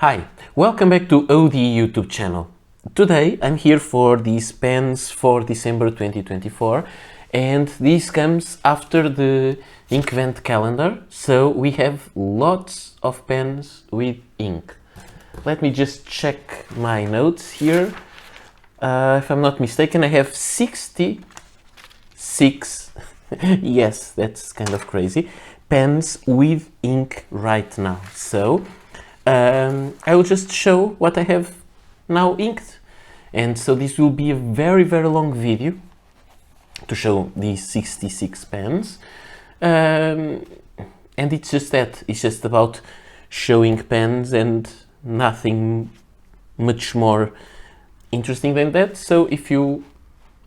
Hi, welcome back to OD YouTube channel. Today I'm here for these pens for December 2024 and this comes after the Inkvent calendar, so we have lots of pens with ink. Let me just check my notes here. If I'm not mistaken, I have 66, yes, that's kind of crazy, pens with ink right now. So I will just show what I have now inked, and so this will be a very long video to show these 66 pens, and it's just that, it's just about showing pens and nothing much more interesting than that. So if you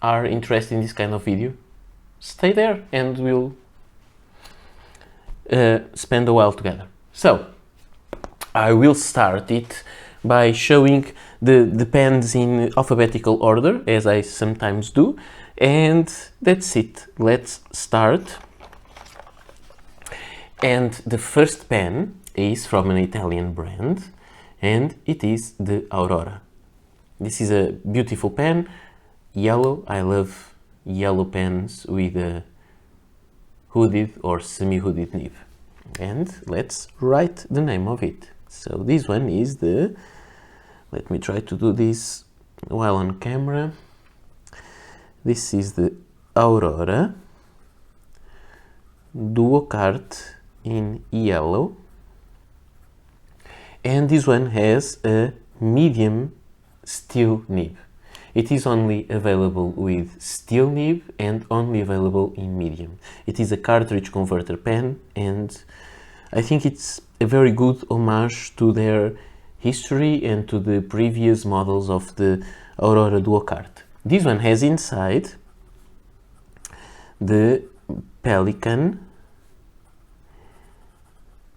are interested in this kind of video, stay there and we'll spend a while together. So I will start it by showing the pens in alphabetical order, as I sometimes do, and that's it. Let's start. And the first pen is from an Italian brand, and it is the Aurora. This is a beautiful pen, yellow. I love yellow pens with a hooded or semi-hooded nib. And let's write the name of it. So this one is the, let me try to do this while on camera. This is the Aurora Duofold in yellow. And this one has a medium steel nib. It is only available with steel nib and only available in medium. It is a cartridge converter pen, and I think it's a very good homage to their history and to the previous models of the Aurora Duofold. This one has inside the Pelikan,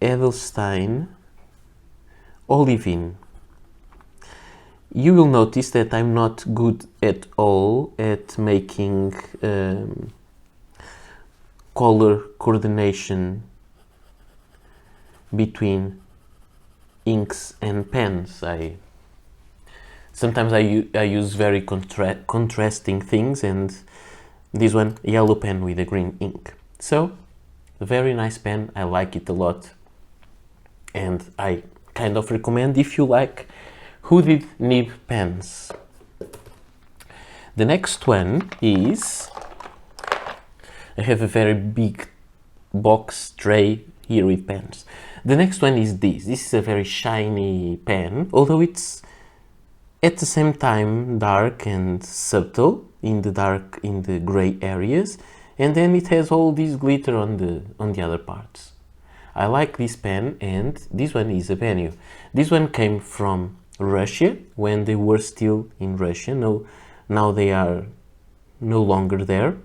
Edelstein, Olivine. You will notice that I'm not good at all at making color coordination between inks and pens. Sometimes I use very contrasting things, and this one, a yellow pen with a green ink. So, a very nice pen, I like it a lot, and I kind of recommend if you like hooded nib pens. The next one is, I have a very big box tray here with pens. The next one is this. This is a very shiny pen, although it's at the same time dark and subtle in the gray areas, and then it has all this glitter on the other parts. I like this pen, and this one is a Benu. This one came from Russia when they were still in Russia. Now they are no longer there.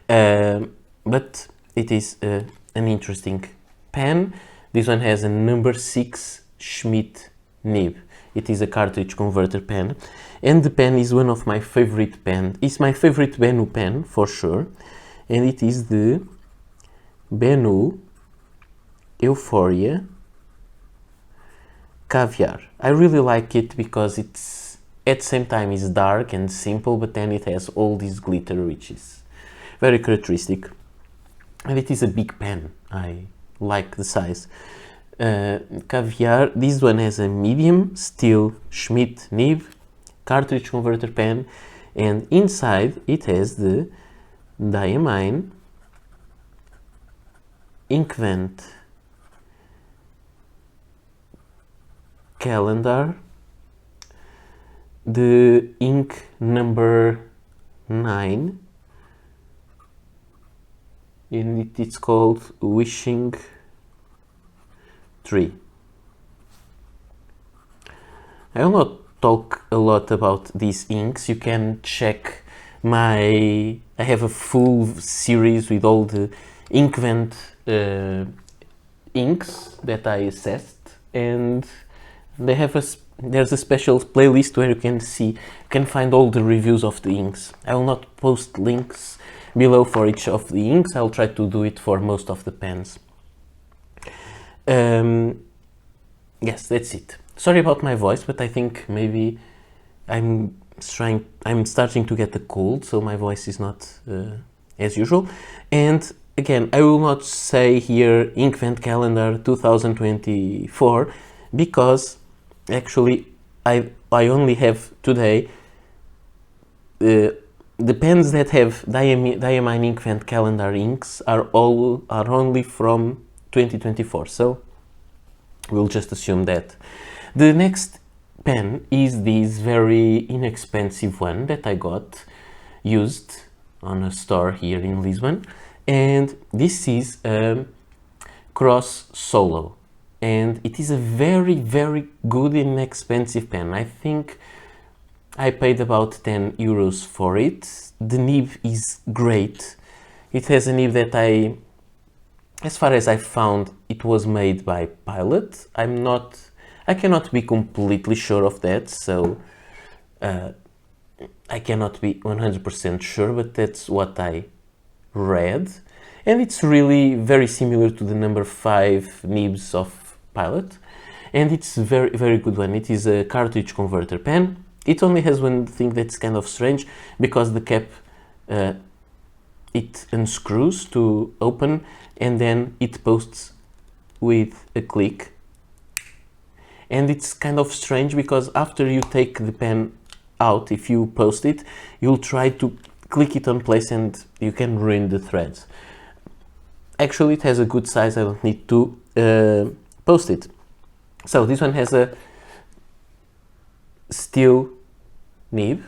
But it is an interesting pen. This one has a number 6 Schmidt nib. It is a cartridge converter pen, and the pen is one of my favorite pens. It's my favorite Benu pen for sure, and it is the Benu Euphoria Caviar. I really like it because it's at the same time is dark and simple, but then it has all this glitter, which is very characteristic. And it is a big pen. I like the size. Caviar, this one has a medium steel Schmidt nib, cartridge converter pen, and inside it has the diamine Inkvent calendar, the ink number 9, and it's called Wishing Tree. I will not talk a lot about these inks. You can check I have a full series with all the Inkvent inks that I assessed, and they have there's a special playlist where you can find all the reviews of the inks. I will not post links below for each of the inks. I'll try to do it for most of the pens. yes, that's it. Sorry about my voice, but I think maybe I'm starting to get a cold, so my voice is not as usual. And again, I will not say here Inkvent calendar 2024 because actually I only have today the pens that have diamine Inkvent calendar inks are only from 2024. So we'll just assume that. The next pen is this very inexpensive one that I got used on a store here in Lisbon, and this is a Cross Solo, and it is a very good and inexpensive pen. I think I paid about 10 euros for it. The nib is great. It has a nib that as far as I found, it was made by Pilot. I cannot be completely sure of that, so I cannot be 100% sure, but that's what I read. And it's really very similar to the number 5 nibs of Pilot. And it's a very good one. It is a cartridge converter pen. It only has one thing that's kind of strange, because the cap, it unscrews to open, and then it posts with a click. And it's kind of strange because after you take the pen out, if you post it, you'll try to click it on place and you can ruin the threads. Actually, it has a good size. I don't need to post it. So this one has a steel nib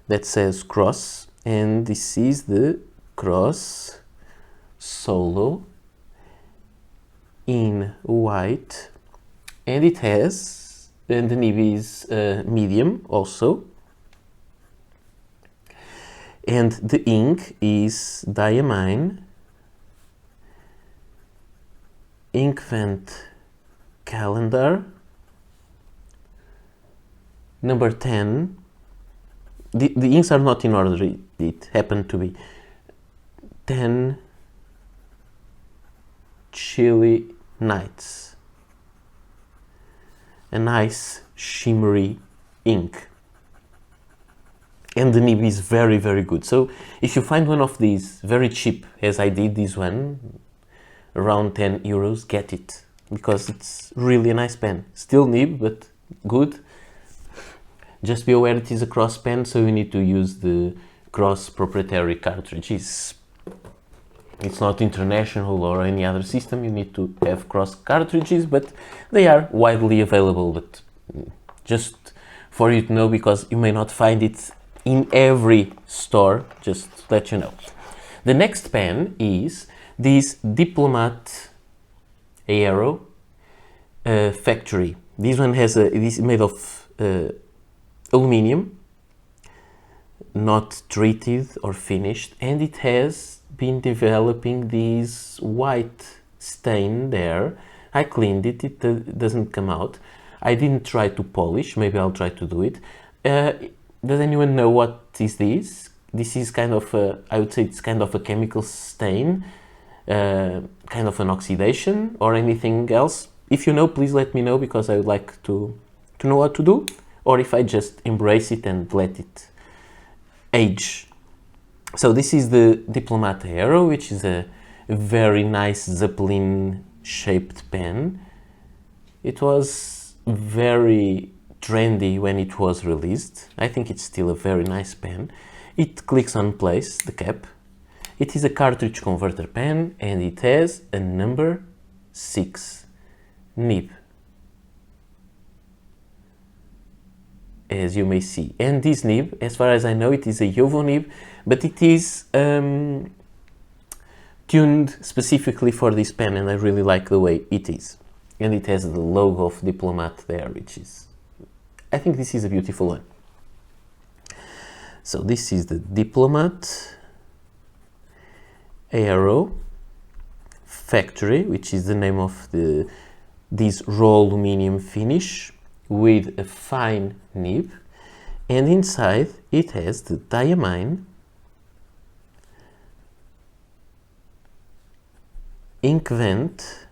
that says Cross, and this is the Cross Solo in white, and it has, and the nib is medium also, and the ink is diamine Inkvent calendar number 10. The inks are not in order, it happened to be 10 Chilly Nights. A nice shimmery ink. And the nib is very good. So if you find one of these very cheap, as I did this one, around 10 euros, get it. Because it's really a nice pen. Still nib, but good. Just be aware it is a Cross pen, so you need to use the Cross proprietary cartridges. It's not international or any other system, you need to have Cross cartridges, but they are widely available. But just for you to know, because you may not find it in every store, just to let you know. The next pen is this Diplomat Aero factory. This one has it is made of aluminium, not treated or finished, and it has been developing this white stain there. I cleaned it, it doesn't come out. I didn't try to polish, maybe I'll try to do it. Does anyone know what is this? This is kind of I would say it's kind of a chemical stain, kind of an oxidation or anything else. If you know, please let me know, because I would like to know what to do, or if I just embrace it and let it age. So this is the Diplomat Aero, which is a very nice Zeppelin shaped pen. It was very trendy when it was released. I think it's still a very nice pen. It clicks on place, the cap. It is a cartridge converter pen, and it has a number 6 nib, as you may see. And this nib, as far as I know, it is a Jowo nib, but it is tuned specifically for this pen, and I really like the way it is. And it has the logo of Diplomat there, which is, I think this is a beautiful one. So this is the Diplomat Aero factory, which is the name of this raw aluminium finish with a fine nib, and inside it has the diamine Inkvent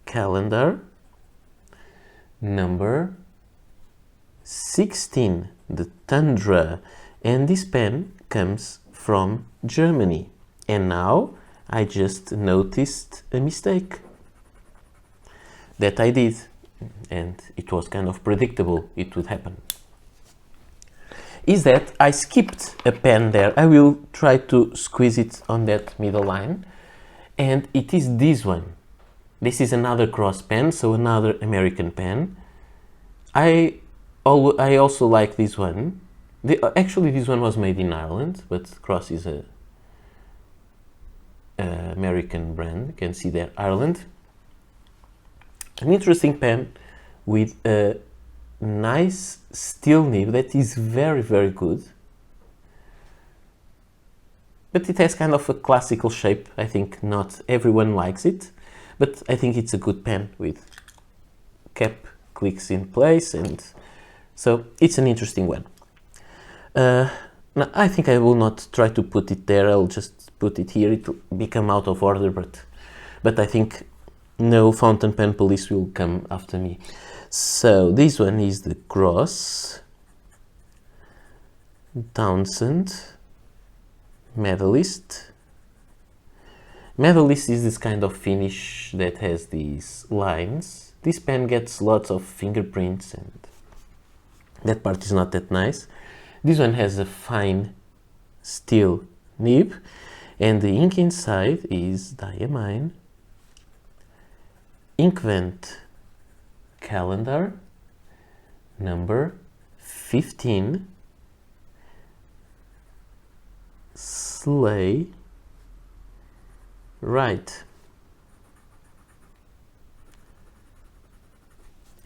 calendar number 16, the Tundra, and this pen comes from Germany. And now I just noticed a mistake that I did, and it was kind of predictable it would happen. Is that I skipped a pen there. I will try to squeeze it on that middle line, and it is this one. This is another Cross pen, so another American pen. I also like this one. Actually, this one was made in Ireland, but Cross is a American brand. You can see there, Ireland. An interesting pen with a nice steel nib that is very, very good. But it has kind of a classical shape. I think not everyone likes it, but I think it's a good pen with cap clicks in place, and so it's an interesting one. Now, I think I will not try to put it there. I'll just put it here. It will become out of order, but I think no fountain pen police will come after me. So this one is the Cross, Townsend, Medalist. Medalist is this kind of finish that has these lines. This pen gets lots of fingerprints, and that part is not that nice. This one has a fine steel nib, and the ink inside is diamine, Inkvent calendar, number 15, Slay, right.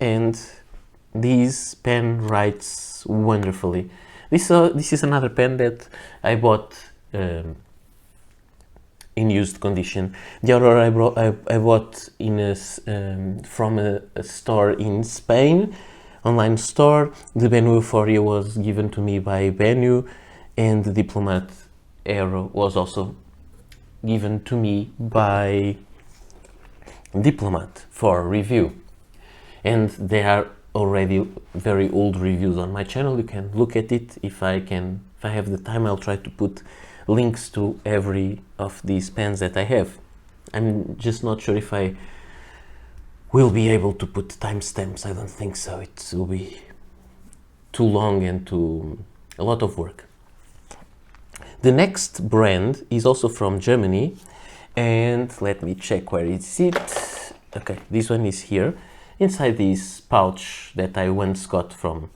And this pen writes wonderfully. This is another pen that I bought in used condition. The Aurora I bought in from a store in Spain, online store. The Benu Euphoria was given to me by Benu, and the Diplomat Aero was also given to me by Diplomat for review. And they are already very old reviews on my channel. You can look at it. If I have the time, I'll try to put links to every of these pens that I have. I'm just not sure if I will be able to put timestamps. I don't think so. It will be too long and a lot of work. The next brand is also from Germany, and let me check where is it. Okay, this one is here inside this pouch that I once got from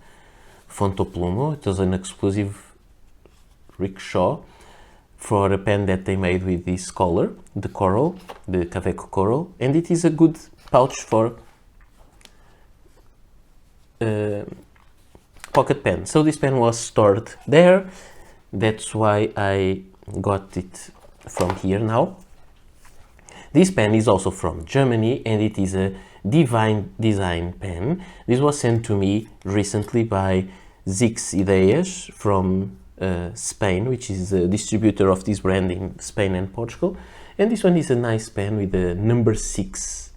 Fontoplumo. It was an exclusive rickshaw for a pen that they made with this collar, the coral, the Kaweco coral, and it is a good pouch for pocket pen. So this pen was stored there. That's why I got it from here now. This pen is also from Germany, and it is a Divine Design pen. This was sent to me recently by Zix Ideias from Spain, which is a distributor of this brand in Spain and Portugal. And this one is a nice pen with a number 6,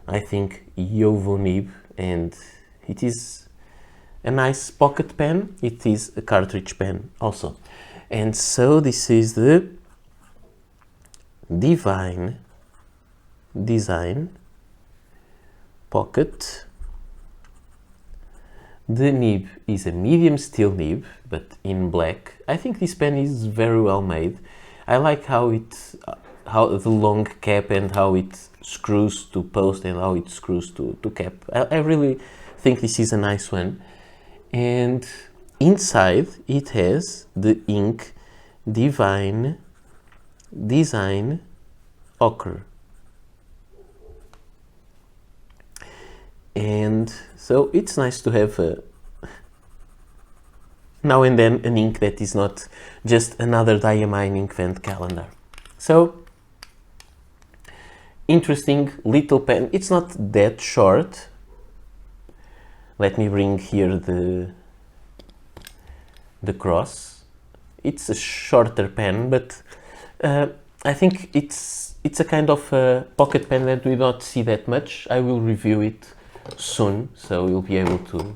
I think, Yovo nib, and it is a nice pocket pen. It is a cartridge pen also. And so this is the Divine Design pocket. The nib is a medium steel nib, but in black. I think this pen is very well made. I like how the long cap and how it screws to post and how it screws to cap. I really think this is a nice one. And inside it has the ink Divine Design Ochre. And so it's nice to have now and then an ink that is not just another diamine Inkvent calendar. So interesting little pen. It's not that short. Let me bring here the Cross. It's a shorter pen, but I think it's a kind of pocket pen that we don't see that much. I will review it soon, so you'll be able to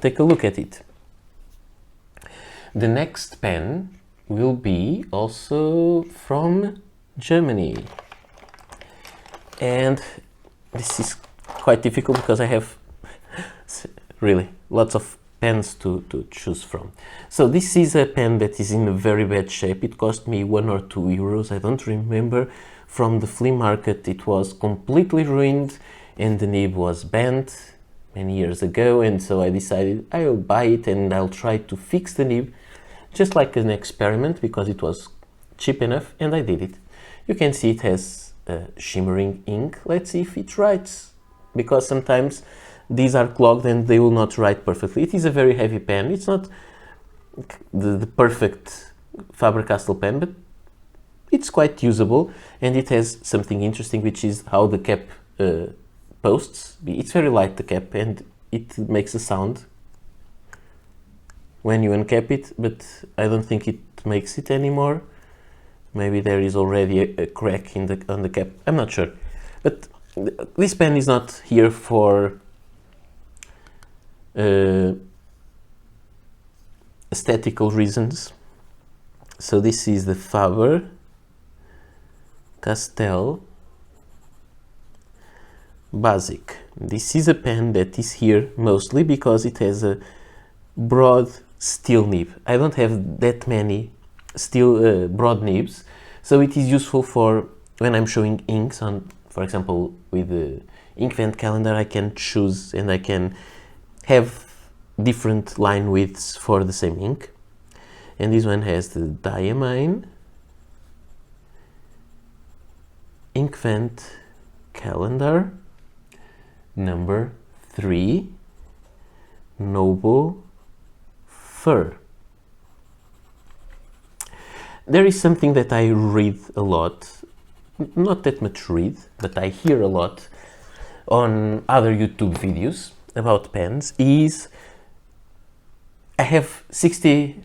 take a look at it. The next pen will be also from Germany, and this is quite difficult because I have really lots of pens to choose from. So this is a pen that is in a very bad shape. It cost me 1 or 2 euros, I don't remember. From the flea market it was completely ruined and the nib was bent many years ago, and so I decided I'll buy it and I'll try to fix the nib just like an experiment because it was cheap enough, and I did it. You can see it has shimmering ink. Let's see if it writes, because sometimes these are clogged and they will not write perfectly. It is a very heavy pen. It's not the perfect Faber-Castell pen, but it's quite usable, and it has something interesting, which is how the cap posts. It's very light, the cap, and it makes a sound when you uncap it, but I don't think it makes it anymore. Maybe there is already a crack in on the cap. I'm not sure. But this pen is not here for aesthetical reasons. So this is the Faber-Castell Basic. This is a pen that is here mostly because it has a broad steel nib. I don't have that many steel broad nibs, so it is useful for when I'm showing inks on, for example, with the ink vent calendar. I can choose and I can have different line widths for the same ink. And this one has the diamine ink vent calendar number 3 noble fur. There is something that I read a lot, not that much read, but I hear a lot on other YouTube videos about pens, is I have 60,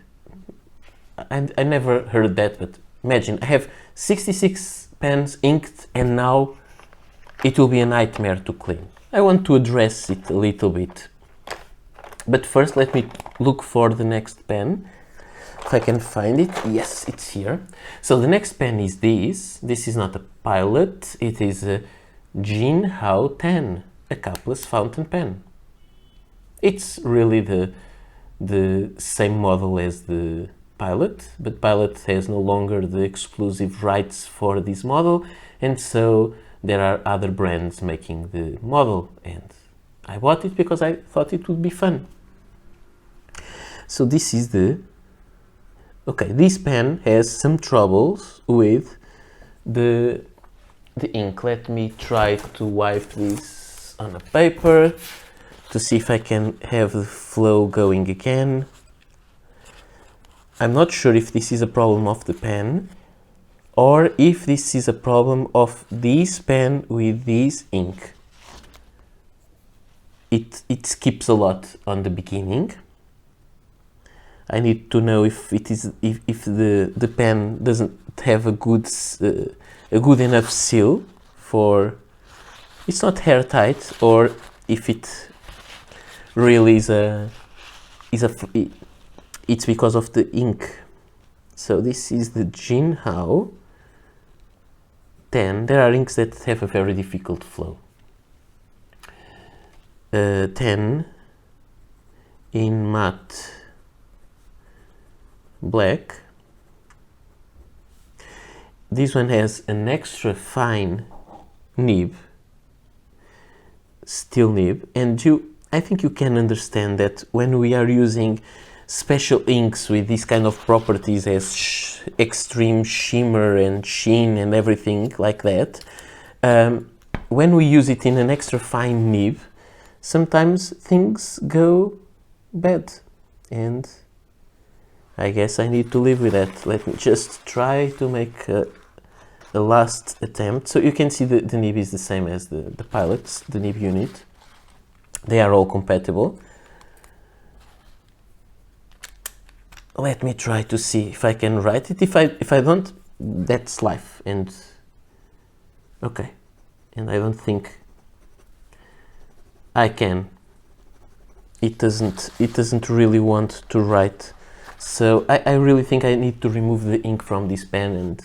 I never heard that, but imagine I have 66 pens inked and now it will be a nightmare to clean. I want to address it a little bit, but first let me look for the next pen. If I can find it. Yes, it's here. So the next pen is this. This is not a Pilot, it is a Jinhao 10, a capless fountain pen. It's really the same model as the Pilot, but Pilot has no longer the exclusive rights for this model, and so there are other brands making the model, and I bought it because I thought it would be fun. So this is okay, this pen has some troubles with the ink. Let me try to wipe this on a paper to see if I can have the flow going again. I'm not sure if this is a problem of the pen or if this is a problem of this pen with this ink. It skips a lot on the beginning. I need to know if it is if the pen doesn't have a good enough seal for, it's not airtight, or if it really it's because of the ink. So this is the Jinhao 10. There are inks that have a very difficult flow. 10 in matte black. This one has an extra fine nib, steel nib, and I think you can understand that when we are using special inks with these kind of properties as extreme shimmer and sheen and everything like that, when we use it in an extra fine nib, sometimes things go bad, and I guess I need to live with that. Let me just try to make a last attempt. So you can see the nib is the same as the Pilot's, the nib unit. They are all compatible. Let me try to see if I can write it. If I don't, that's life. And okay, and I don't think I can. It doesn't really want to write. So I really think I need to remove the ink from this pen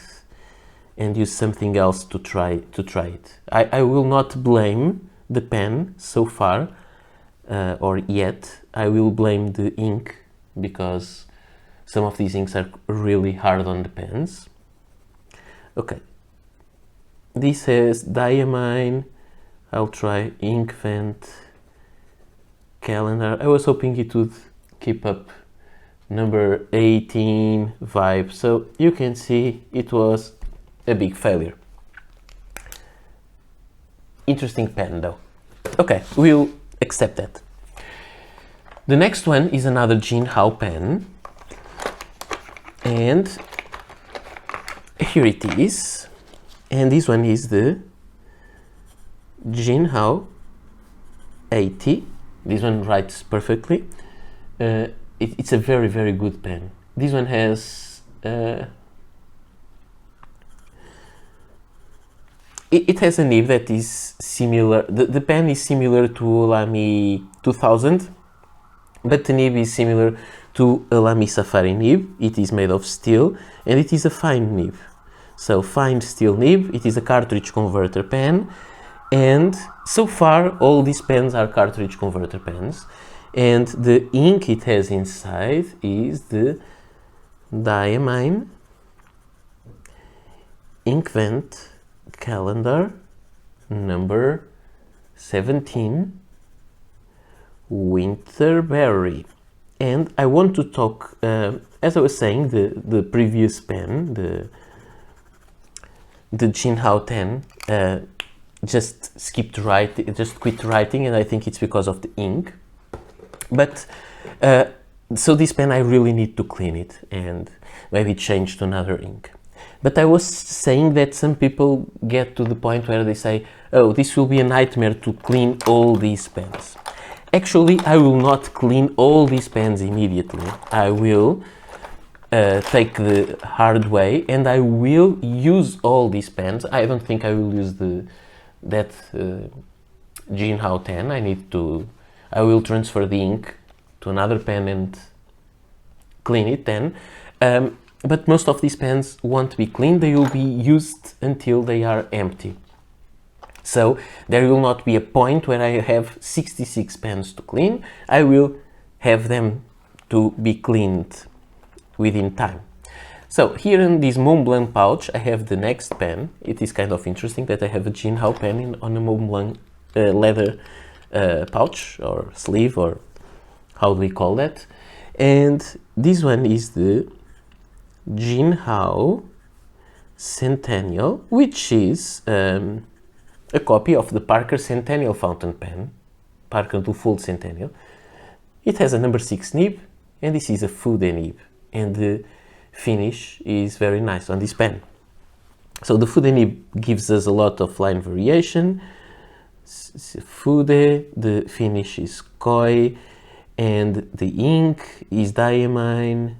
and use something else to try it. I will not blame the pen so far, or yet. I will blame the ink because some of these inks are really hard on the pens. Okay. This has diamine. I'll try ink vent, calendar. I was hoping it would keep up number 18 vibe. So you can see it was a big failure. Interesting pen though. Okay, we'll accept that. The next one is another Jinhao pen. And here it is. And this one is the Jinhao 80. This one writes perfectly. It's a very, very good pen. This one has it has a nib that is similar. The pen is similar to Lamy 2000, but the nib is similar to a Lamy Safari nib. It is made of steel and it is a fine nib. So fine steel nib. It is a cartridge converter pen, and so far all these pens are cartridge converter pens. And the ink it has inside is the diamine ink vent calendar number 17 Winterberry. And I want to talk, as I was saying, the previous pen, the Jinhao 10, just quit writing, and I think it's because of the ink. But so this pen I really need to clean it and maybe change to another ink. But I was saying that some people get to the point where they say, oh, this will be a nightmare to clean all these pens. Actually, I will not clean all these pens immediately. I will take the hard way and I will use all these pens. I don't think I will use that Jinhao 10. I will transfer the ink to another pen and clean it then. But most of these pens won't be cleaned. They will be used until they are empty. So there will not be a point where I have 66 pens to clean. I will have them to be cleaned within time. So here in this Montblanc pouch, I have the next pen. It is kind of interesting that I have a Jinhao pen on a Montblanc leather pouch or sleeve, or how do we call that? And this one is the Jinhao Centennial, which is a copy of the Parker Centennial fountain pen, Parker Duofold Centennial. It has a number 6 nib, and this is a Fude nib, and the finish is very nice on this pen. So the Fude nib gives us a lot of line variation. Fude, the finish is koi, and the ink is diamine,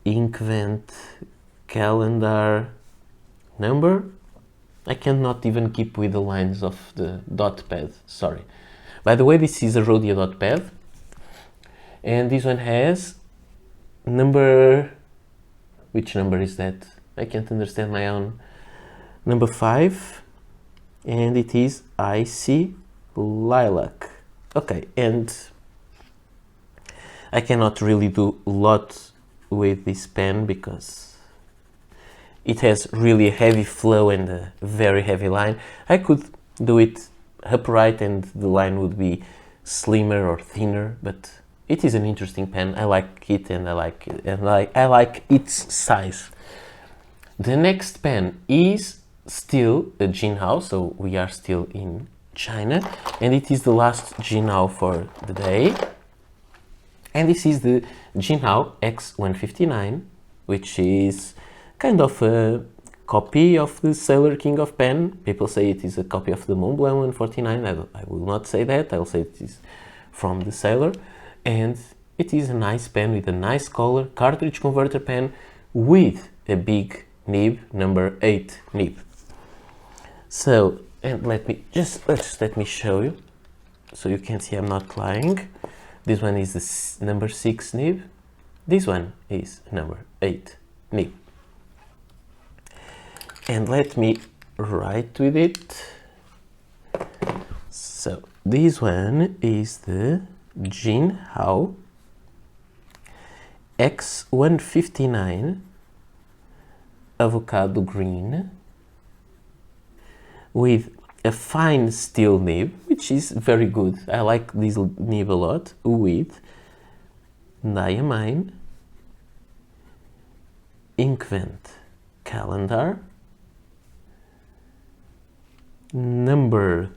ink vent, calendar, number. I cannot even keep with the lines of the dot pad, sorry. By the way, this is a Rhodia dot pad, and this one has number, which number is that? I can't understand my own. Number 5, and it is Icy Lilac. Okay, and I cannot really do a lot with this pen because it has really a heavy flow and a very heavy line. I could do it upright and the line would be slimmer or thinner, but it is an interesting pen. I like it, and I like its size. The next pen is still a Jinhao, so we are still in China, and it is the last Jinhao for the day. And this is the Jinhao X159, which is kind of a copy of the Sailor King of Pen. People say it is a copy of the Montblanc 149. I will not say that. I will say it is from the Sailor. And it is a nice pen with a nice color, cartridge converter pen with a big nib, number 8 nib. So, and let me show you. so you can see I'm not lying. This one is the number 6 nib. This one is number 8 nib. And let me write with it. So this one is the Jinhao X159 avocado green with a fine steel nib, which is very good. I like this nib a lot, with diamine, ink vent calendar, number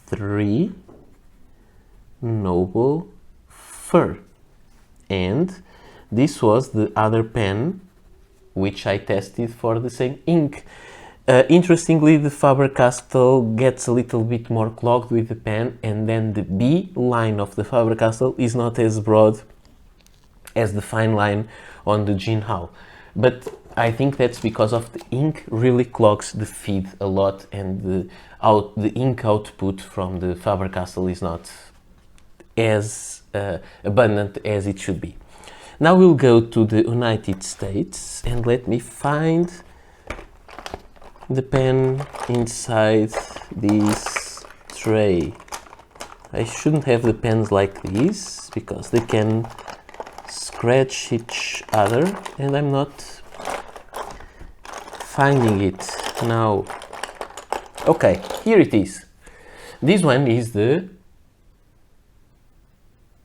3 noble fur. And this was the other pen which I tested for the same ink. Interestingly, the Faber-Castell gets a little bit more clogged with the pen, and then the B line of the Faber-Castell is not as broad as the fine line on the Jinhao. But I think that's because of the ink really clogs the feed a lot, and the ink output from the Faber-Castell is not as abundant as it should be. Now we'll go to the United States, and let me find the pen inside this tray. I shouldn't have the pens like this because they can scratch each other, and I'm not finding it now. Okay, here it is. This one is the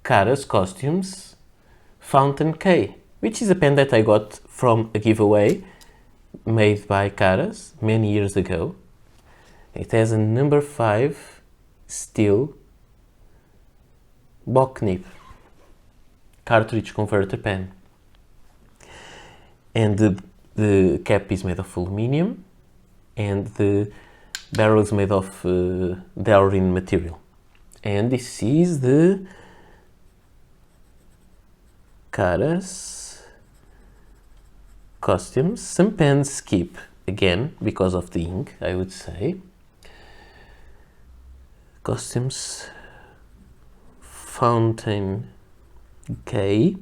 Carta's Kustoms Fountain K, which is a pen that I got from a giveaway made by Carta's many years ago. It has a number 5 steel bock nib cartridge converter pen, and the cap is made of aluminium, and the barrel is made of Aurora material. And this is the Carta's Kustoms. Some pens skip again because of the ink, I would say. Kustoms Fountain K,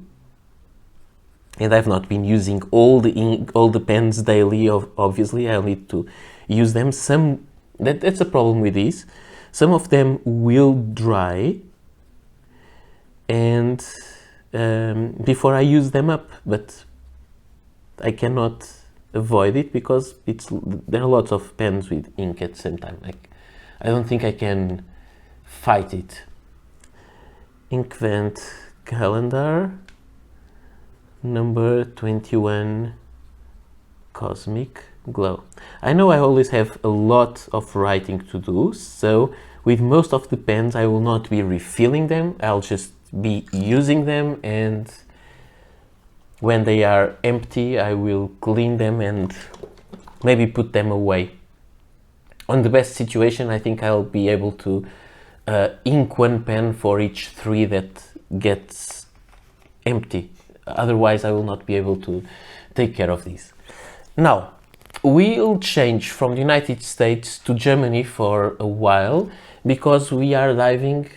and I've not been using all the pens daily. Obviously, I'll need to use them. That's a problem with these. Some of them will dry, and before I use them up, but I cannot avoid it because there are lots of pens with ink at the same time. I don't think I can fight it. Ink vent calendar, number 21 Cosmic Glow. I know I always have a lot of writing to do, so with most of the pens I will not be refilling them. I'll just be using them, and when they are empty I will clean them and maybe put them away. On the best situation, I think I'll be able to ink one pen for each 3 that gets empty. Otherwise I will not be able to take care of these. Now we'll change from the United States to Germany for a while because we are diving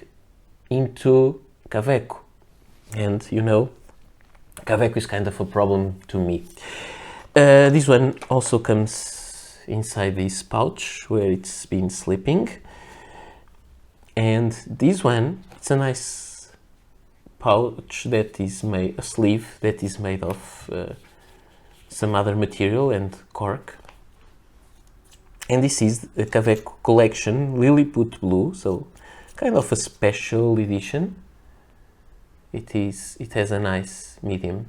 into Kaweco, and you know, Kaweco is kind of a problem to me. This one also comes inside this pouch where it's been slipping, and this one, it's a nice pouch that is made, a sleeve that is made of some other material and cork. And this is a Kaweco collection Lilliput Blue, so kind of a special edition. It has a nice medium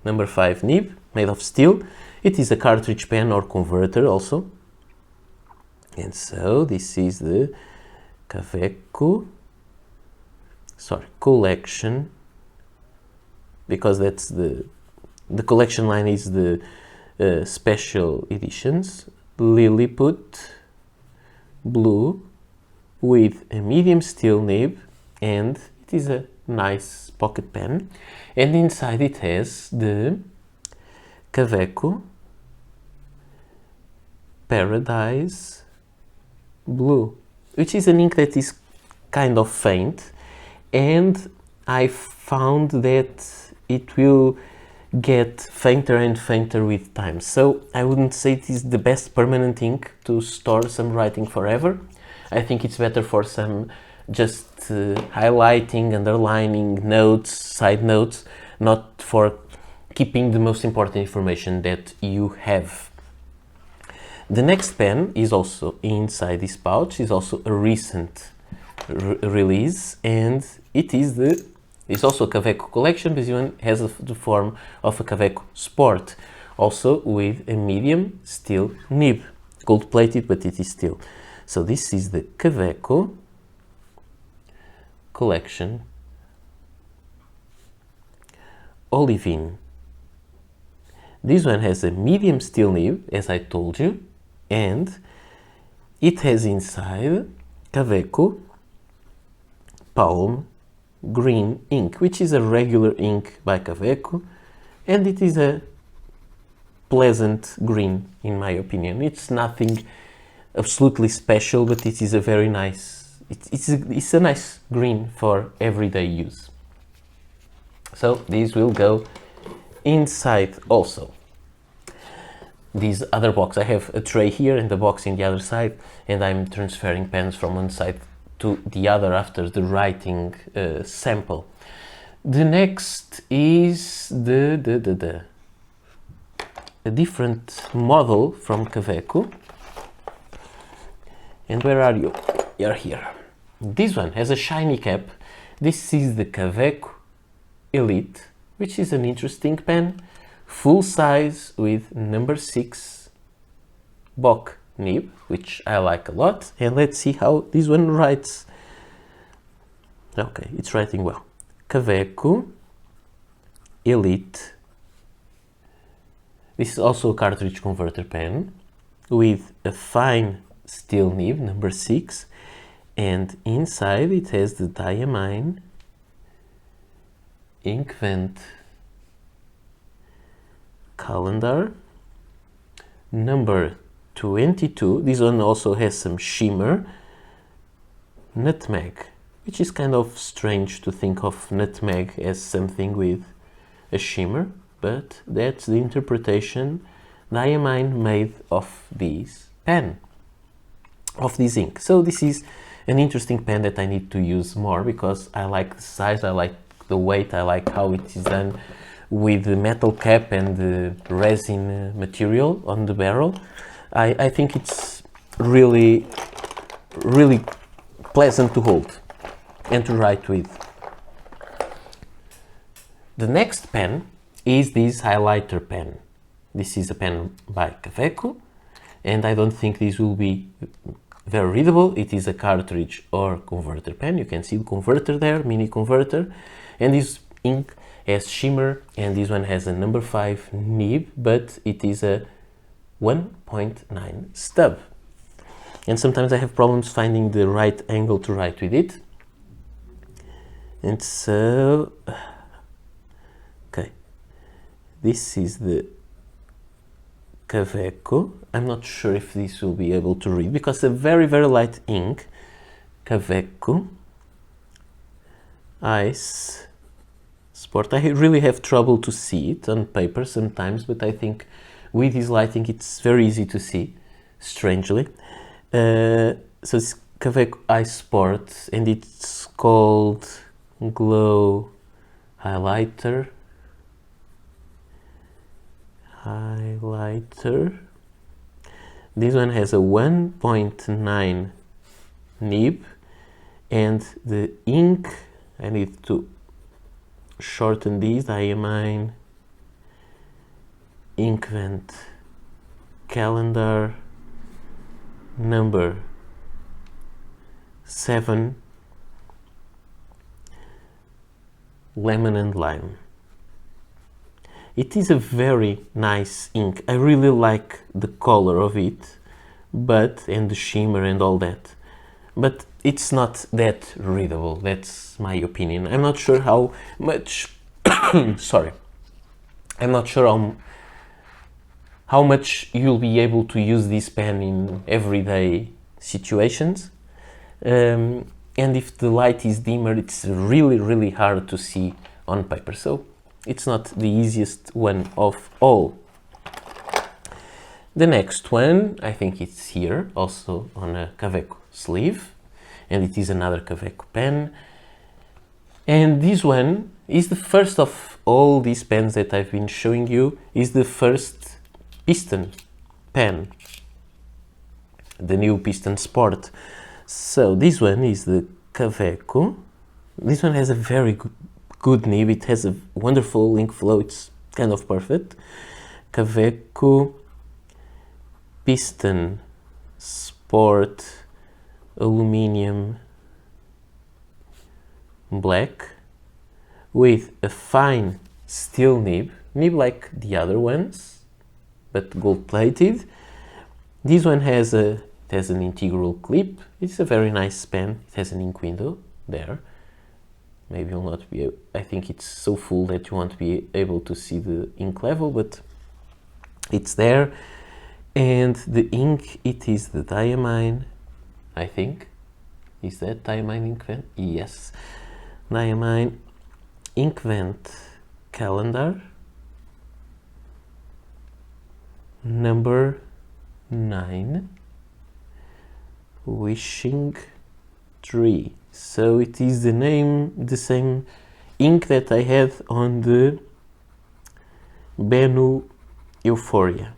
number 5 nib made of steel. It is a cartridge pen or converter also. And so this is the Kaweco collection, because that's the collection line is the special editions. Lilliput Blue with a medium steel nib, and it is a nice pocket pen, and inside it has the Kaweco Paradise Blue, which is an ink that is kind of faint, and I found that it will get fainter and fainter with time. So I wouldn't say it is the best permanent ink to store some writing forever. I think it's better for some just highlighting, underlining notes, side notes, not for keeping the most important information that you have. The next pen is also inside this pouch, is also a recent release, and it's also a Kaweco collection, but this one has the form of a Kaweco Sport, also with a medium steel nib, gold plated, but it is steel. So this is the Kaweco collection Olivine. This one has a medium steel nib, as I told you, and it has inside Kaweco Palm green ink, which is a regular ink by Kaweco, and it is a pleasant green in my opinion. It's nothing absolutely special, but it is a very nice, it's a nice green for everyday use. So these will go inside also. This other box, I have a tray here and the box in the other side, and I'm transferring pens from one side to the other after the writing sample. The next is a different model from Kaweco. And where are you? You're here. This one has a shiny cap. This is the Kaweco Elite, which is an interesting pen, full size with number 6 Bock nib, which I like a lot. And let's see how this one writes. Okay, it's writing well. Kaweco Elite. This is also a cartridge converter pen with a fine steel nib, number 6, and inside it has the diamine ink vent calendar, number 22. This one also has some shimmer, nutmeg, which is kind of strange to think of nutmeg as something with a shimmer, but that's the interpretation diamine made of this pen, of this ink. So this is an interesting pen that I need to use more because I like the size, I like the weight, I like how it is done with the metal cap and the resin material on the barrel. I think it's really pleasant to hold and to write with. The next pen is this highlighter pen. This is a pen by Kaweco, and I don't think this will be very readable. It is a cartridge or converter pen. You can see the converter there, mini converter, and this ink has shimmer, and this one has a number 5 nib, but it is a 1.9 stub. And sometimes I have problems finding the right angle to write with it. And so, okay, this is the Kaweco. I'm not sure if this will be able to read because a very light ink. Kaweco Ice Sport. I really have trouble to see it on paper sometimes, but I think with this lighting it's very easy to see, strangely. So it's Kaweco Ice Sport, and it's called Glow Highlighter. This one has a 1.9 nib, and the ink, I need to shorten these, diamine ink vent calendar, number 7, lemon and lime. It is a very nice ink. I really like the color of it, and the shimmer and all that. But it's not that readable. That's my opinion. I'm not sure how much sorry. I'm not sure how much you'll be able to use this pen in everyday situations. and if the light is dimmer, it's really hard to see on paper, so it's not the easiest one of all. The next one, I think it's here, also on a Kaweco sleeve, and it is another Kaweco pen. And this one is the first of all these pens that I've been showing you, is the first piston pen, the new Piston Sport. So this one is the Kaweco. This one has a very good nib, it has a wonderful ink flow, it's kind of perfect. Kaweco Piston Sport Aluminium Black with a fine steel nib like the other ones, but gold plated. This one has an integral clip. It's a very nice pen. It has an ink window there. Maybe you'll not be, I think it's so full that you won't be able to see the ink level, but it's there. And the ink, it is the Diamine, I think. Is that Diamine ink vent? Yes. Diamine ink vent calendar number 9, wishing tree. So it is the same ink that I had on the Benu Euphoria.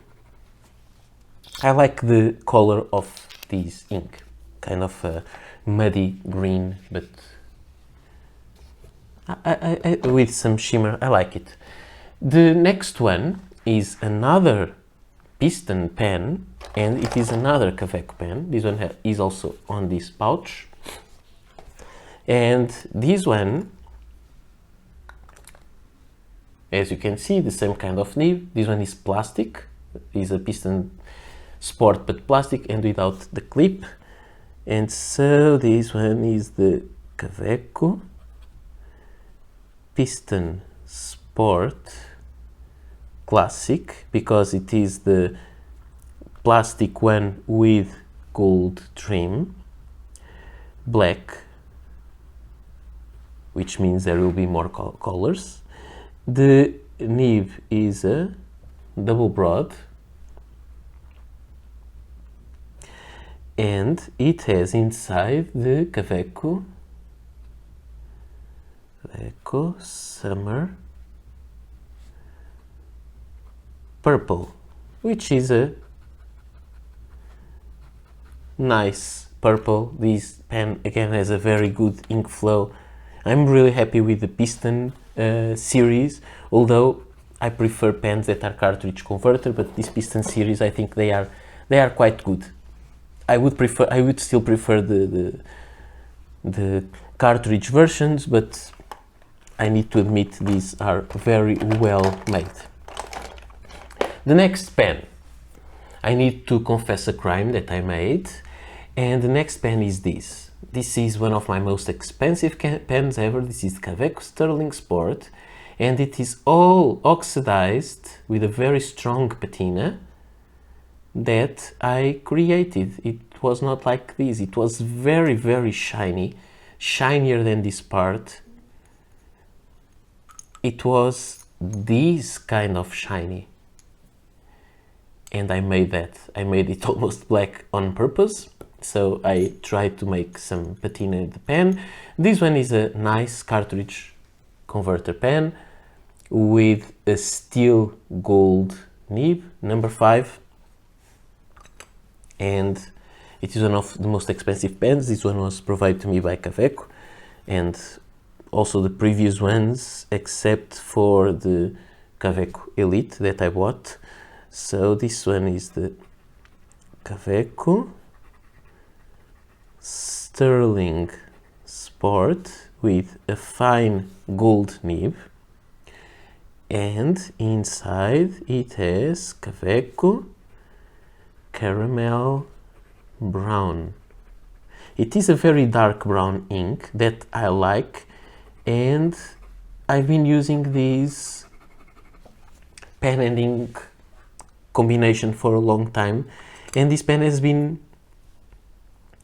I like the color of this ink, kind of a muddy green, but I with some shimmer. I like it. The next one is another piston pen, and it is another Kaweco pen. This one is also on this pouch, and this one, as you can see, the same kind of nib. This one is plastic, is a Piston Sport but plastic and without the clip. And so this one is the Kaweco Piston Sport Classic, because it is the plastic one with gold trim, black, which means there will be more colors. The nib is a double broad, and it has inside the Kaweco Summer Purple, which is a nice purple. This pen again has a very good ink flow. I'm really happy with the Piston series, although I prefer pens that are cartridge converter, but this Piston series, I think they are quite good. I would still prefer the cartridge versions, but I need to admit these are very well made. The next pen, I need to confess a crime that I made, and the next pen is this. This is one of my most expensive pens ever. This is Kaweco Sterling Sport, and it is all oxidized with a very strong patina that I created. It was not like this. It was very shiny, shinier than this part. It was this kind of shiny, and I made that. I made it almost black on purpose, so I tried to make some patina in the pen. This one is a nice cartridge converter pen with a steel gold nib, number 5, and it is one of the most expensive pens. This one was provided to me by Kaweco, and also the previous ones, except for the Kaweco Elite that I bought. So this one is the Kaweco Sterling Sport with a fine gold nib, and inside it has Kaweco Caramel Brown. It is a very dark brown ink that I like, and I've been using this pen and ink combination for a long time, and this pen has been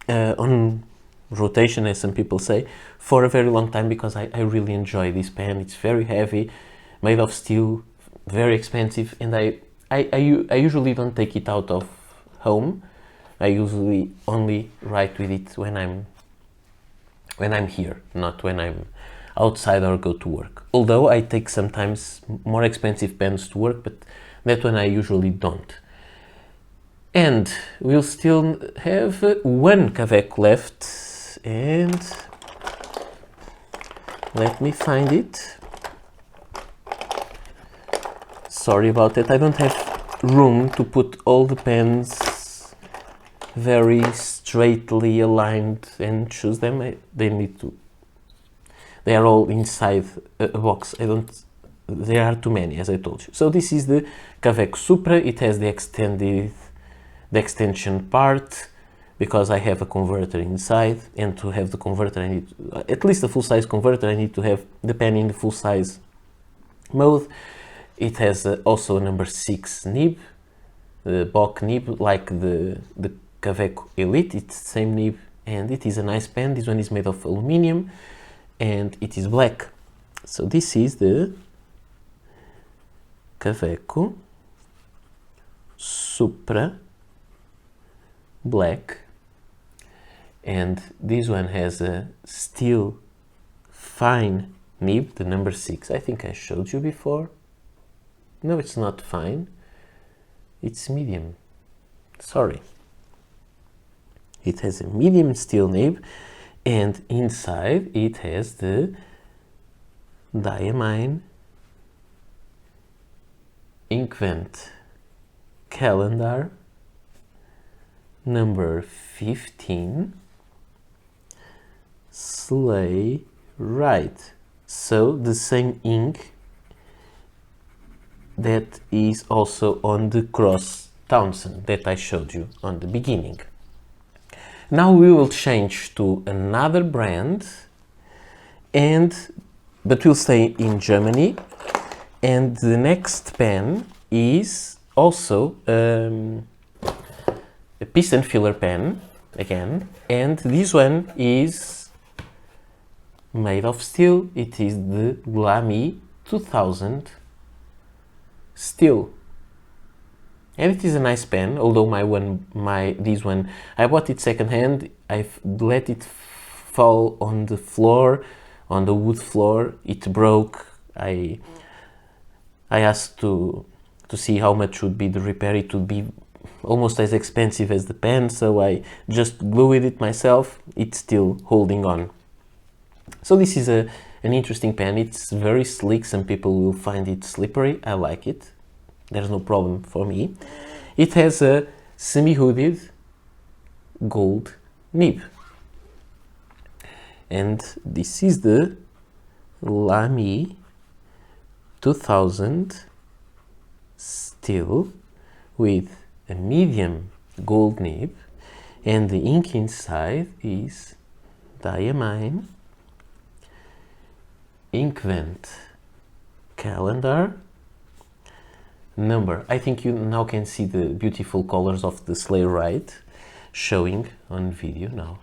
on rotation, as some people say, for a very long time, because I really enjoy this pen. It's very heavy, made of steel, very expensive, and I usually don't take it out of home. I usually only write with it when I'm here, not when I'm outside or go to work. Although I take sometimes more expensive pens to work, but that one I usually don't. And we'll still have one Kaweco left, and let me find it. Sorry about that, I don't have room to put all the pens very straightly aligned and choose them. They are all inside a box. There are too many, as I told you. So this is the Kaweco Supra. It has the extension part, because I have a converter inside, and to have the converter I need at least a full-size converter. I need to have the pen in the full-size mode. It has also a number 6 nib, the Bock nib, like the Kaweco Elite. It's the same nib, and it is a nice pen. This one is made of aluminium and it is black. So this is the Kaweco Supra black, and this one has a steel fine nib, the number 6. I think I showed you before. No, it's not fine, it's medium, sorry. It has a medium steel nib, and inside it has the diamine Inkvent calendar number 15 Sleigh Ride. So the same ink that is also on the Cross Townsend that I showed you on the beginning. Now we will change to another brand, but we'll stay in Germany, and the next pen is also a piston filler pen again, and this one is made of steel. It is the Lamy 2000 Steel, and it is a nice pen. Although this one I bought it second-hand. I've let it fall on the floor, on the wood floor. It broke. I asked to see how much would be the repair. It would be almost as expensive as the pen, so I just glued it myself. It's still holding on. So this is an interesting pen. It's very sleek. Some people will find it slippery. I like it. There's no problem for me. It has a semi-hooded gold nib. And this is the Lamy 2000 Steel with a medium gold nib, and the ink inside is diamine Inkvent calendar number. I think you now can see the beautiful colors of the sleigh ride showing on video. Now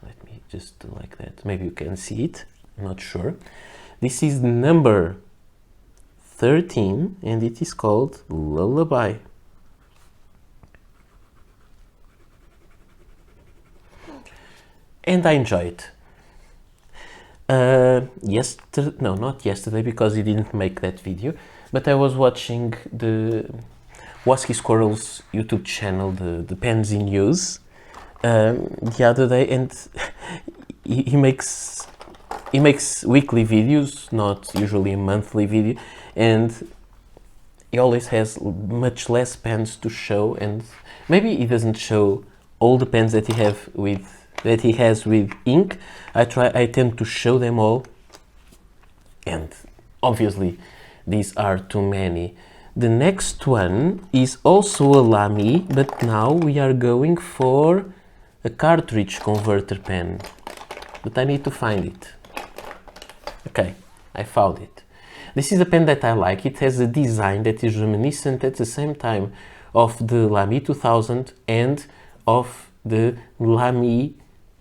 let me just do like that. Maybe you can see it, I'm not sure. This is number 13 and it is called Lullaby. And I enjoy it. Not yesterday, because he didn't make that video, but I was watching the Wasky Squirrel's YouTube channel, the Pens in Use, the other day, and he makes weekly videos, not usually a monthly video, and he always has much less pens to show, and maybe he doesn't show all the pens that he has with ink. I tend to show them all, and obviously these are too many. The next one is also a Lamy, but now we are going for a cartridge converter pen, but I need to find it. Okay, I found it. This is a pen that I like. It has a design that is reminiscent at the same time of the Lamy 2000 and of the Lamy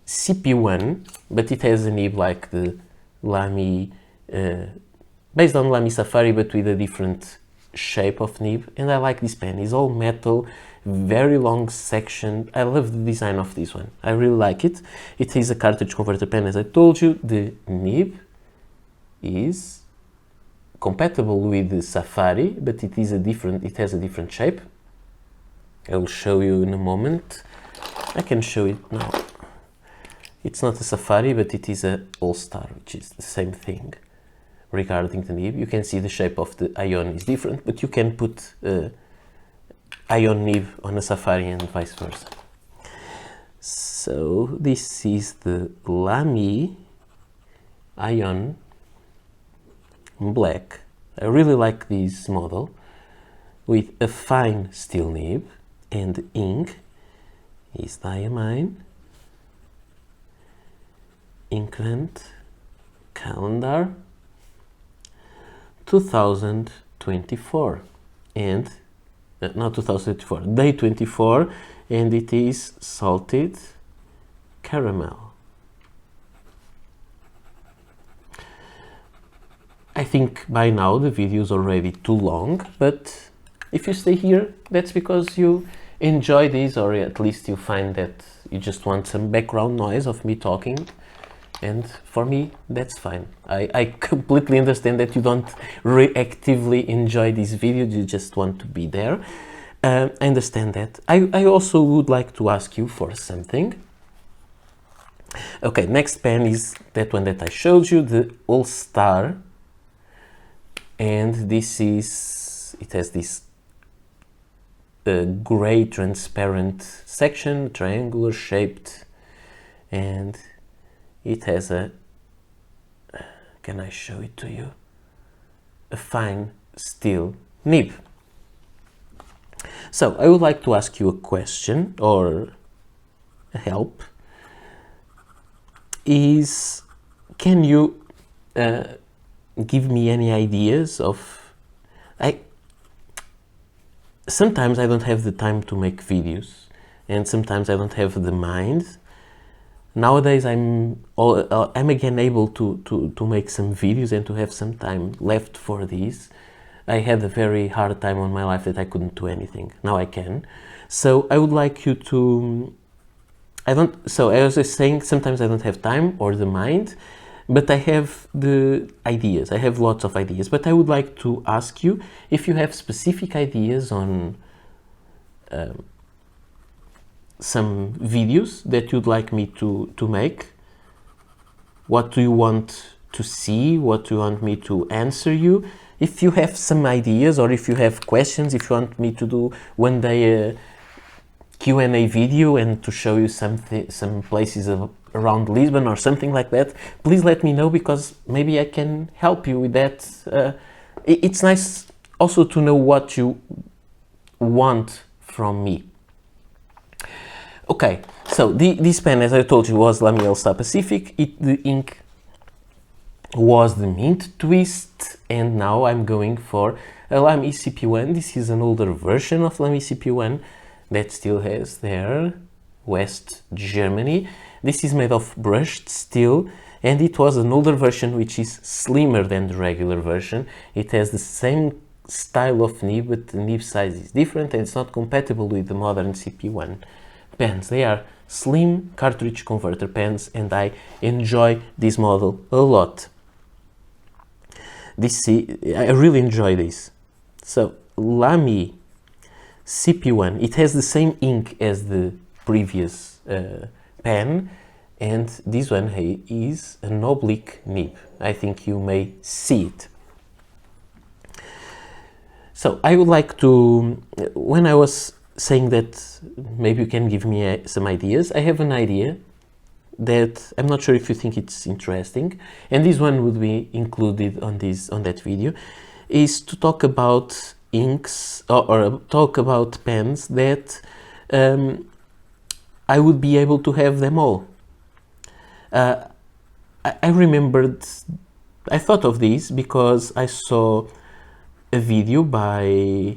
CP1, but it has a nib like the Lamy, based on Lamy Safari, but with a different shape of nib. And I like this pen. It's all metal, very long section. I love the design of this one. I really like it. It is a cartridge converter pen, as I told you. The nib is compatible with the Safari, but it has a different shape. I will show you in a moment. I can show it now. It's not a Safari, but it is a All-Star, which is the same thing regarding the nib. You can see the shape of the Ion is different, but you can put Ion nib on a Safari and vice versa. So this is the Lamy Ion Black. I really like this model with a fine steel nib, and ink is diamine, inkvent, calendar 2024, and not 2024, day 24, and it is salted caramel. I think by now the video is already too long, but if you stay here, that's because you enjoy this, or at least you find that you just want some background noise of me talking, and for me that's fine. I completely understand that you don't reactively enjoy this video, you just want to be there. I understand that. I also would like to ask you for something. Okay, next pen is that one that I showed you, the All-Star, and this is, it has this gray transparent section, triangular shaped, and it has a, can I show it to you, a fine steel nib. So I would like to ask you a question, or a help, is can you give me any ideas of, sometimes I don't have the time to make videos, and sometimes I don't have the mind. Nowadays I'm again able to make some videos and to have some time left for these. I had a very hard time on my life that I couldn't do anything. Now I can. So I would like you to, so I was just saying, sometimes I don't have time or the mind, but I have the ideas. I have lots of ideas, but I would like to ask you if you have specific ideas on some videos that you'd like me to make. What do you want to see? What do you want me to answer you? If you have some ideas, or if you have questions, if you want me to do one day a Q&A video and to show you some places around Lisbon or something like that, please let me know, because maybe I can help you with that. It's nice also to know what you want from me. Okay, so this pen, as I told you, was Lamy All-Star Pacific. The ink was the Mint Twist, and now I'm going for a Lamy CP1. This is an older version of Lamy CP1 that still has their West Germany. This is made of brushed steel, and it was an older version which is slimmer than the regular version. It has the same style of nib, but the nib size is different, and it's not compatible with the modern CP1 pens. They are slim cartridge converter pens, and I enjoy this model a lot. I really enjoy this. So Lamy CP1, it has the same ink as the previous pen, and this one is an oblique nib. I think you may see it. So I would like to, when I was saying that maybe you can give me some ideas, I have an idea that I'm not sure if you think it's interesting, and this one would be included on that video, is to talk about inks, or talk about pens that I would be able to have them all. I remembered, I thought of this because I saw a video by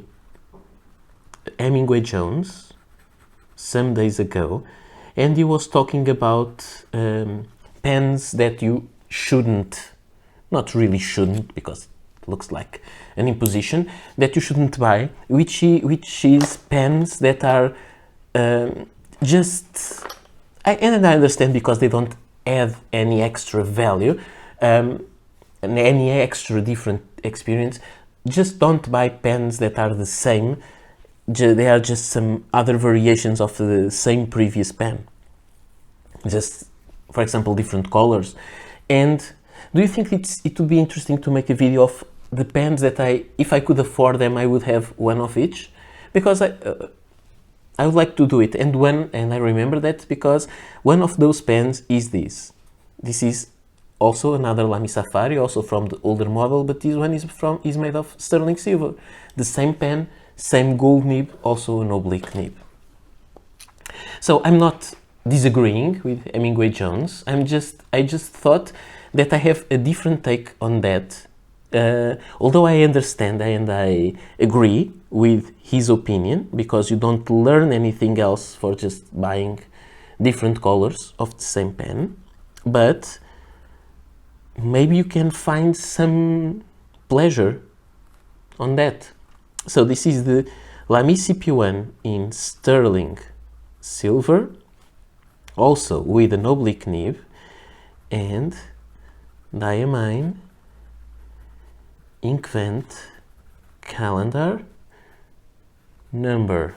Hemingway Jones some days ago, and he was talking about pens that you shouldn't, not really shouldn't, because it looks like an imposition, that you shouldn't buy, which is pens that are just, and I understand, because they don't add any extra value, and any extra different experience. Just don't buy pens that are the same. They are just some other variations of the same previous pen. Just, for example, different colors. And do you think it would be interesting to make a video of the pens that if I could afford them, I would have one of each? Because I would like to do it. And I remember that because one of those pens is this. This is also another Lamy Safari, also from the older model, but this one is made of sterling silver. The same pen, same gold nib, also an oblique nib. So I'm not disagreeing with Hemingway Jones. I just thought that I have a different take on that. Although I understand and I agree with his opinion, because you don't learn anything else for just buying different colors of the same pen, but maybe you can find some pleasure on that. So this is the Lamy CP1 in sterling silver, also with an oblique nib and diamine ink vent calendar number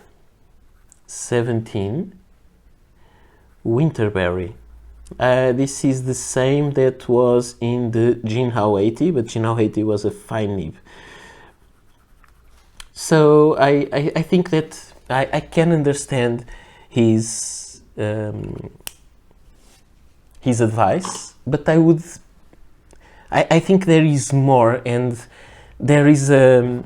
17 Winterberry. This is the same that was in the Jinhao 80, but Jinhao 80 was a fine nib. So I think that I can understand his advice, but I think there is more, and there is a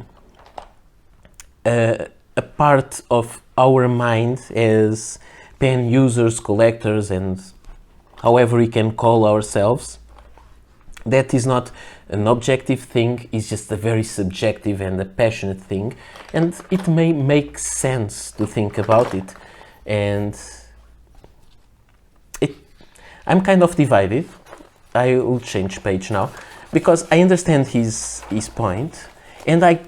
part of our mind as pen users, collectors, and however we can call ourselves, that is not an objective thing, it's just a very subjective and a passionate thing, and it may make sense to think about it. And I'm kind of divided. I will change page now, because I understand his point, and I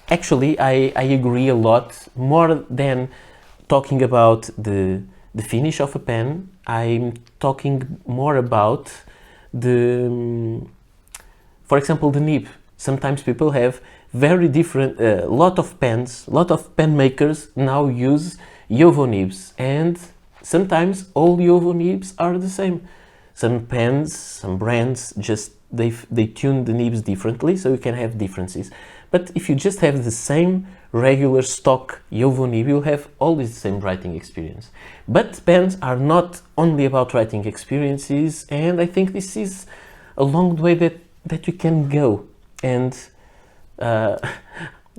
agree a lot. More than talking about the finish of a pen, I'm talking more about for example, the nib. Sometimes people have very different, lot of pen makers now use Jowo nibs, and sometimes all Jowo nibs are the same. Some pens, some brands, just they tune the nibs differently, so you can have differences. But if you just have the same regular stock Jowo nib, you'll have always the same writing experience. But pens are not only about writing experiences, and I think this is a long way that you can go. And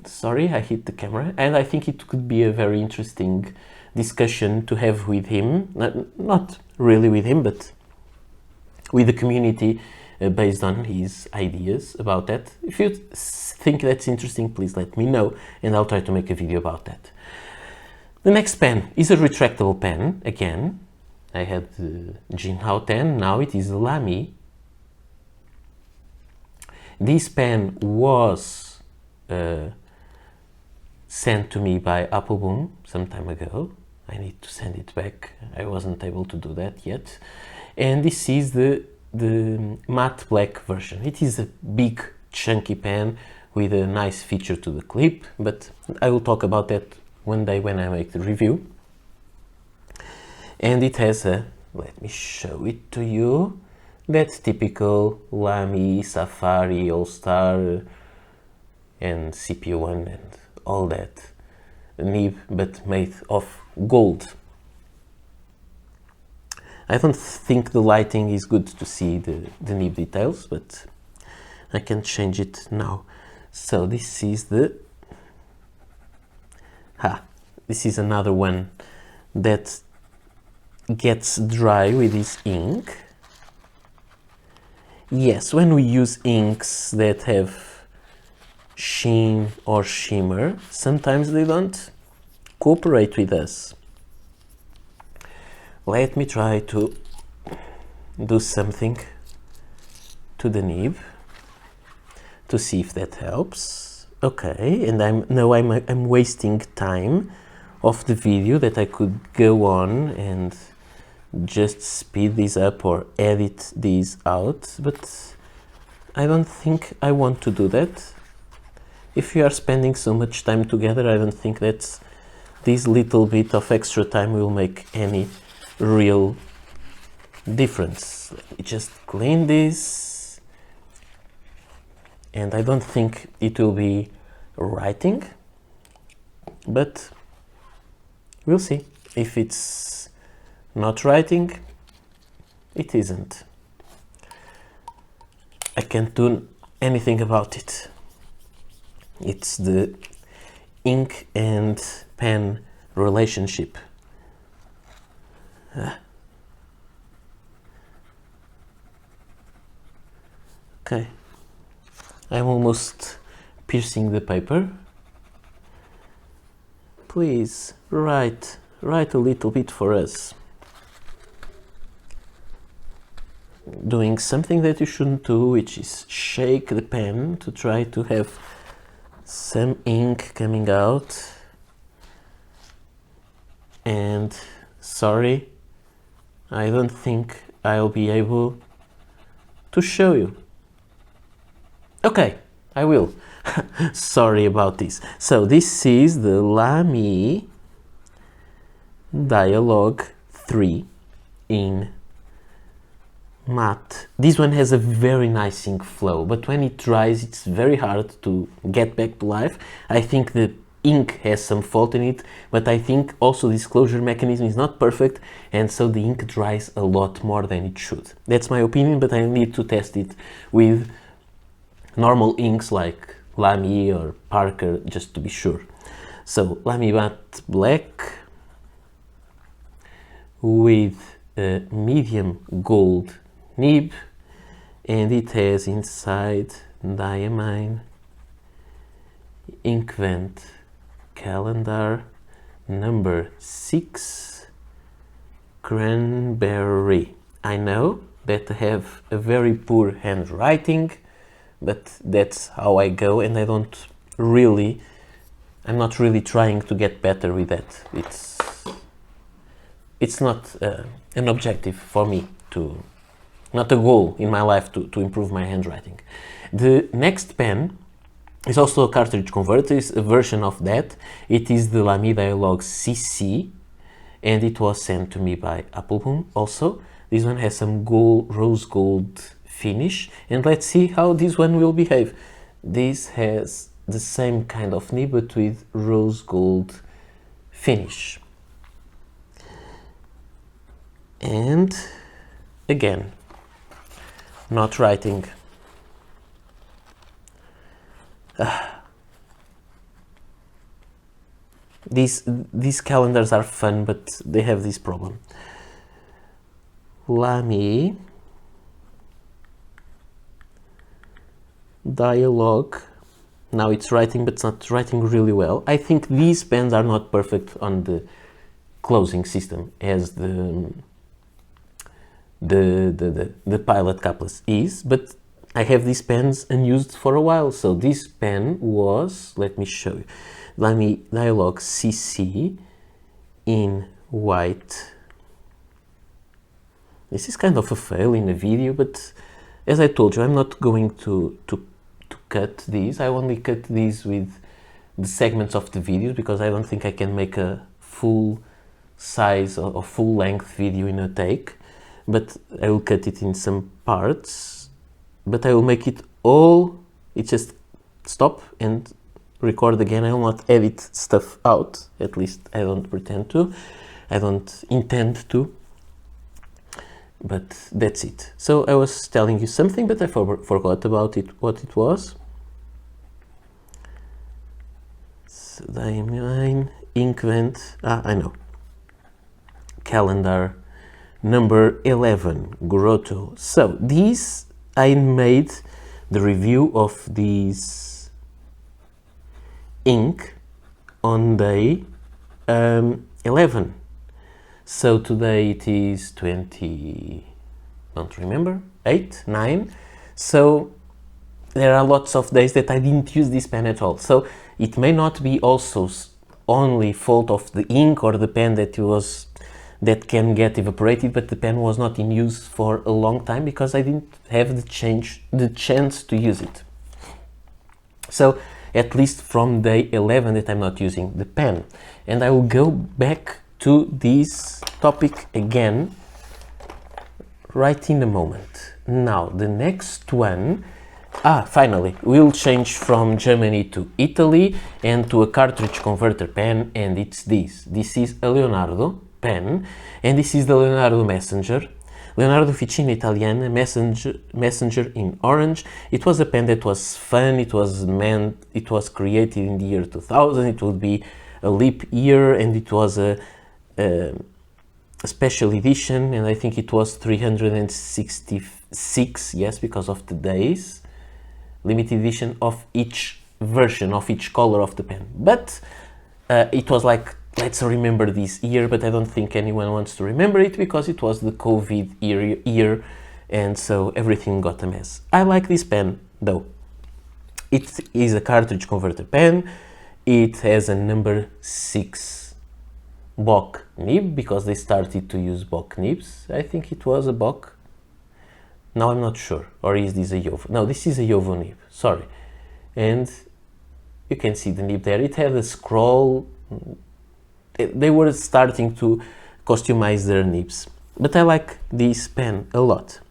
sorry, I hit the camera. And I think it could be a very interesting discussion to have with him, not really with him, but with the community, based on his ideas about that. If you think that's interesting, please let me know, and I'll try to make a video about that. The next pen is a retractable pen. Again, I had the Jinhao 10, now it is Lamy. This pen was sent to me by Appleboom some time ago. I need to send it back. I wasn't able to do that yet. And this is the matte black version. It is a big chunky pen with a nice feature to the clip, but I will talk about that one day when I make the review. And it has let me show it to you, that typical Lamy Safari All-Star and CP1 and all that nib, but made of gold. I don't think the lighting is good to see the nib details, but I can change it now. So this is this is another one that gets dry with this ink. Yes, when we use inks that have sheen or shimmer, sometimes they don't cooperate with us. let me try to do something to the nib to see if that helps. Okay, and I'm wasting time of the video that I could go on and just speed this up or edit these out, but I don't think I want to do that. If we are spending so much time together, I don't think that this little bit of extra time will make any real difference. Let me just clean this, and I don't think it will be writing, but we'll see. If it's not writing, it isn't. I can't do anything about it. It's the ink and pen relationship. Okay, I'm almost piercing the paper. Please write a little bit for us. Doing something that you shouldn't do, which is shake the pen to try to have some ink coming out. And sorry, I don't think I'll be able to show you. Okay, I will. Sorry about this. So this is the Lamy Dialogue 3 in matte. This one has a very nice ink flow, but when it dries it's very hard to get back to life. I think the ink has some fault in it, but I think also this closure mechanism is not perfect, and so the ink dries a lot more than it should. That's my opinion, but I need to test it with normal inks like Lamy or Parker just to be sure. So Lamy Matte Black with a medium gold nib, and it has inside diamine, ink vent, calendar number 6, cranberry. I know that I have a very poor handwriting, but that's how I go, and I'm not really trying to get better with that. It's not an objective for me not a goal in my life to improve my handwriting. The next pen is also a cartridge converter. It's a version of that. It is the Lamy Dialogue CC, and it was sent to me by Applebaum also. This one has some rose gold finish, and let's see how this one will behave. This has the same kind of nib but with rose gold finish. And again, not writing. These calendars are fun, but they have this problem. Lamy Dialogue. Now it's writing, but it's not writing really well. I think these pens are not perfect on the closing system as the Pilot capless is, but I have these pens unused for a while. So this pen was, let me show you, Lamy Dialogue CC in white. This is kind of a fail in a video, but as I told you, I'm not going to cut these. I only cut these with the segments of the videos because I don't think I can make a full size or full length video in a take. But I will cut it in some parts, but I will make it all, it's just stop and record again. I will not edit stuff out, at least I don't pretend to, I don't intend to, but that's it. So I was telling you something, but I forgot about it, what it was. So diamine, ink vent, I know, calendar number 11, Grotto. So these, I made the review of these ink on day 11. So today it is 20, don't remember, 8, 9. So there are lots of days that I didn't use this pen at all. So it may not be also only fault of the ink or the pen that can get evaporated, but the pen was not in use for a long time because I didn't have the chance to use it. So at least from day 11 that I'm not using the pen. And I will go back to this topic again right in a moment. Now the next one, finally, we'll change from Germany to Italy and to a cartridge converter pen, and it's this. This is a Leonardo pen, and this is the Leonardo Messenger. Leonardo Ficino Italiana Messenger in orange. It was a pen that was fun, it was created in the year 2000, it would be a leap year, and it was a special edition, and I think it was 366, yes, because of the days. Limited edition of each version, of each color of the pen. But it was like, let's remember this year, but I don't think anyone wants to remember it because it was the COVID year, and so everything got a mess. I like this pen though. It is a cartridge converter pen. It has a number 6 Bock nib because they started to use Bock nibs. I think it was a Bock. Now I'm not sure, or is this a Jovo? No, this is a Jovo nib, sorry. And you can see the nib there. It had a scroll. They were starting to customize their nibs, but I like this pen a lot.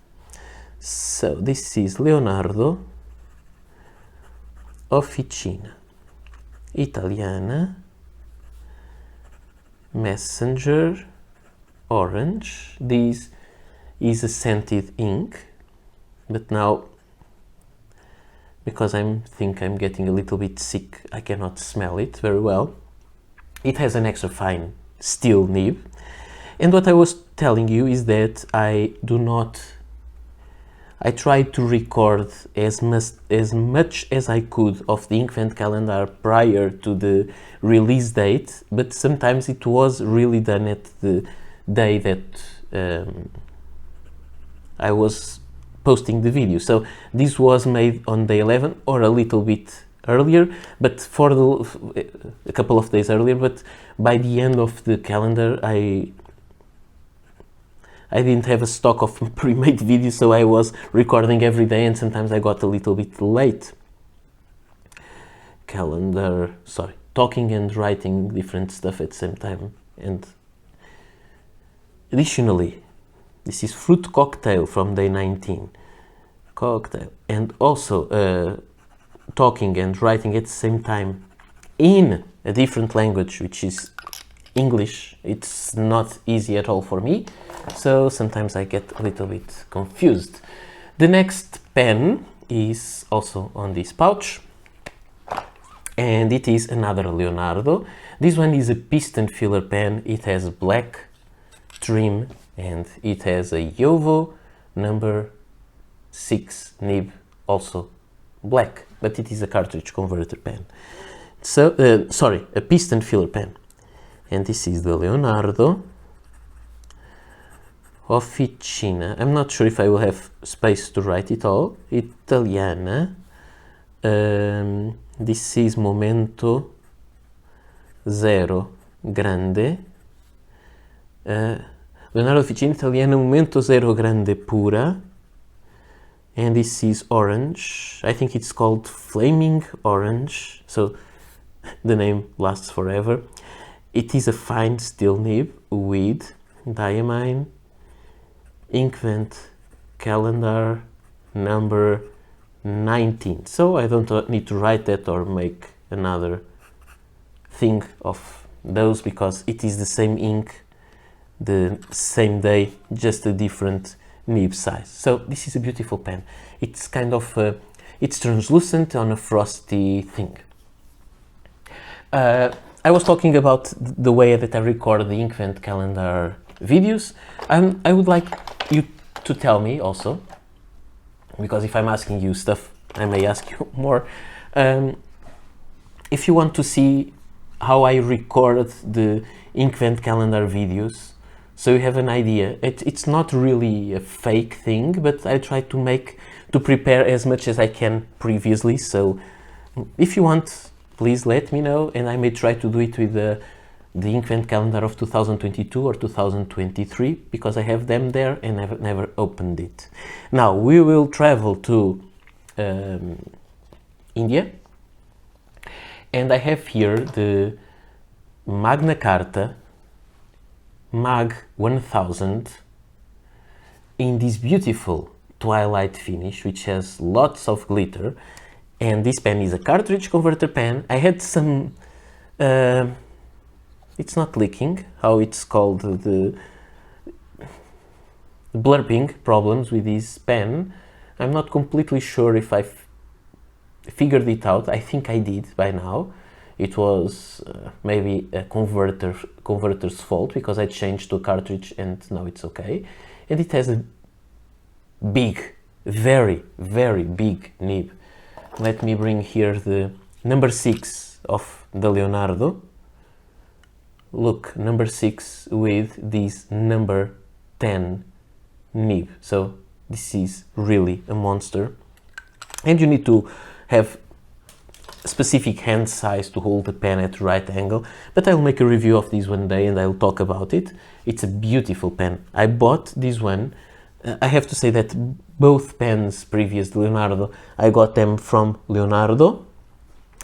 So this is Leonardo Officina Italiana Messenger orange. This is a scented ink, but now, because I think I'm getting a little bit sick, I cannot smell it very well. It has an extra fine steel nib, and what I was telling you is that I tried to record as much as I could of the Inkvent calendar prior to the release date, but sometimes it was really done at the day that I was posting the video. So this was made on day 11 or a little bit earlier, but for a couple of days earlier, but by the end of the calendar I didn't have a stock of pre-made videos, so I was recording every day and sometimes I got a little bit late. Talking and writing different stuff at the same time. And additionally, this is Fruit Cocktail from day 19. Cocktail. And also talking and writing at the same time in a different language, which is English. It's not easy at all for me, so sometimes I get a little bit confused. The next pen is also on this pouch, and it is another Leonardo. This one is a piston filler pen. It has black trim and it has a Jovo number 6 nib, also black, but it is a cartridge converter pen. So, a piston filler pen. And this is the Leonardo Officina. I'm not sure if I will have space to write it all. Italiana. This is Momento Zero Grande. Leonardo Officina Italiana Momento Zero Grande Pura. And this is orange. I think it's called Flaming Orange, so the name lasts forever. It is a fine steel nib with diamine, Inkvent calendar number 19. So I don't need to write that or make another thing of those because it is the same ink, the same day, just a different nib size. So this is a beautiful pen. It's kind of it's translucent on a frosty thing. I was talking about the way that I record the Inkvent calendar videos, and I would like you to tell me also, because if I'm asking you stuff I may ask you more, if you want to see how I record the Inkvent calendar videos so you have an idea. It's not really a fake thing, but I try to prepare as much as I can previously. So if you want, please let me know, and I may try to do it with the Inkvent calendar of 2022 or 2023, because I have them there and I've never opened it. Now we will travel to India, and I have here the Magna Carta Mag 1000 in this beautiful twilight finish, which has lots of glitter. And this pen is a cartridge converter pen. I had some it's not leaking, how it's called, the blurping problems with this pen. I'm not completely sure if I figured it out. I think I did by now. It was maybe a converter's fault, because I changed to a cartridge and now it's okay. And it has a big, very, very big nib. Let me bring here the number 6 of the Leonardo. Look, number 6 with this number 10 nib. So this is really a monster. And you need to have specific hand size to hold the pen at the right angle, but I'll make a review of this one day and I'll talk about it. It's a beautiful pen. I bought this one. I have to say that both pens previous to Leonardo, I got them from Leonardo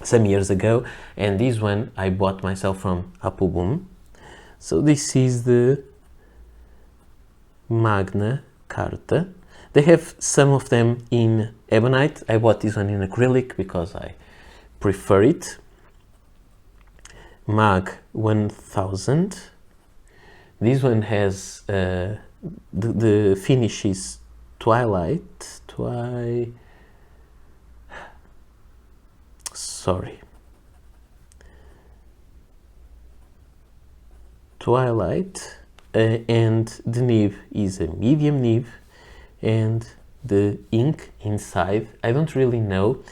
some years ago, and this one I bought myself from Apubum. So this is the Magna Carta. They have some of them in ebonite. I bought this one in acrylic because I prefer it. Mag 1000. This one has the finish is twilight. Twilight, and the nib is a medium nib, and the ink inside, I don't really know.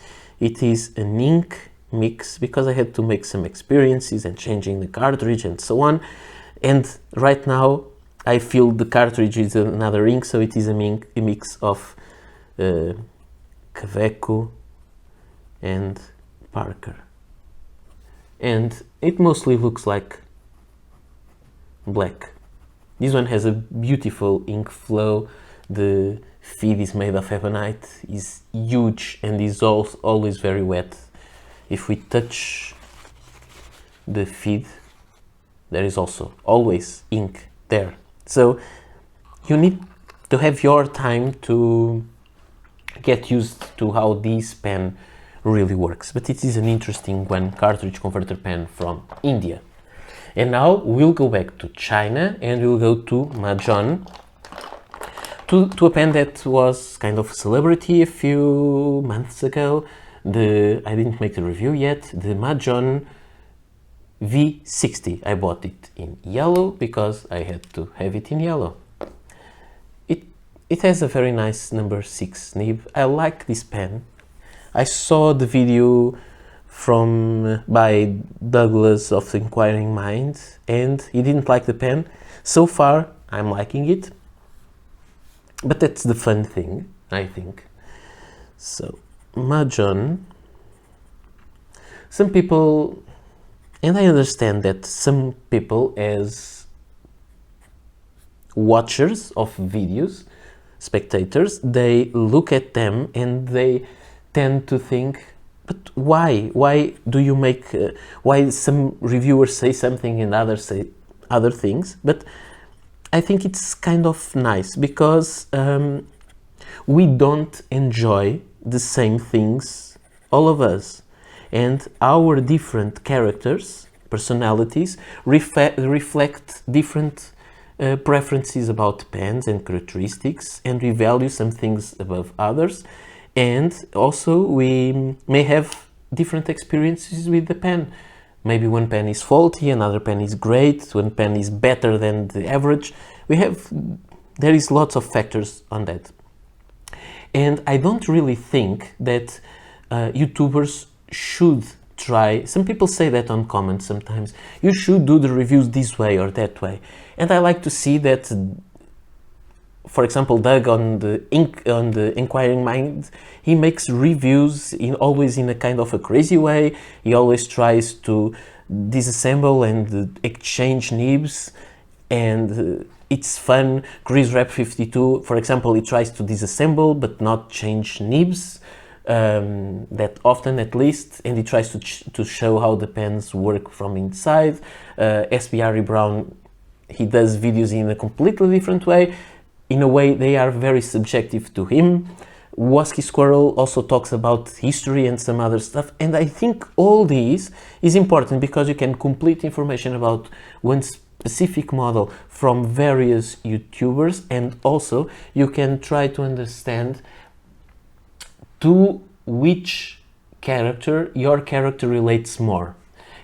It is an ink mix, because I had to make some experiences and changing the cartridge and so on. And right now I feel the cartridge is another ink, so it is a mix of Kaweco and Parker. And it mostly looks like black. This one has a beautiful ink flow. The feed is made of ebonite, is huge, and is always very wet. If we touch the feed, there is also always ink there. So you need to have your time to get used to how this pen really works. But it is an interesting one, cartridge converter pen from India. And now we'll go back to China and we'll go to Majohn, to a pen that was kind of a celebrity a few months ago. I didn't make the review yet, the Majohn V60. I bought it in yellow because I had to have it in yellow. It has a very nice number 6 nib. I like this pen. I saw the video by Douglas of the Inquiring Mind, and he didn't like the pen. So far I'm liking it, but that's the fun thing, I think. So Majohn, some people, and I understand that some people as watchers of videos, spectators, they look at them and they tend to think, but why? Why do you make, why some reviewers say something and others say other things? But I think it's kind of nice, because we don't enjoy the same things, all of us. And our different characters, personalities, reflect different preferences about pens and characteristics, and we value some things above others. And also we may have different experiences with the pen. Maybe one pen is faulty, another pen is great, one pen is better than the average. There is lots of factors on that. And I don't really think that YouTubers should try, some people say that on comments sometimes, you should do the reviews this way or that way. And I like to see that, for example, Doug on the Inquiring Mind, he makes reviews always in a kind of a crazy way. He always tries to disassemble and exchange nibs, and it's fun. Chris Rep 52, for example, he tries to disassemble but not change nibs that often, at least, and he tries to show how the pens work from inside. SBR Brown, he does videos in a completely different way. In a way, they are very subjective to him. Wasky Squirrel also talks about history and some other stuff, and I think all these is important because you can complete information about one specific model from various YouTubers, and also you can try to understand to which character your character relates more.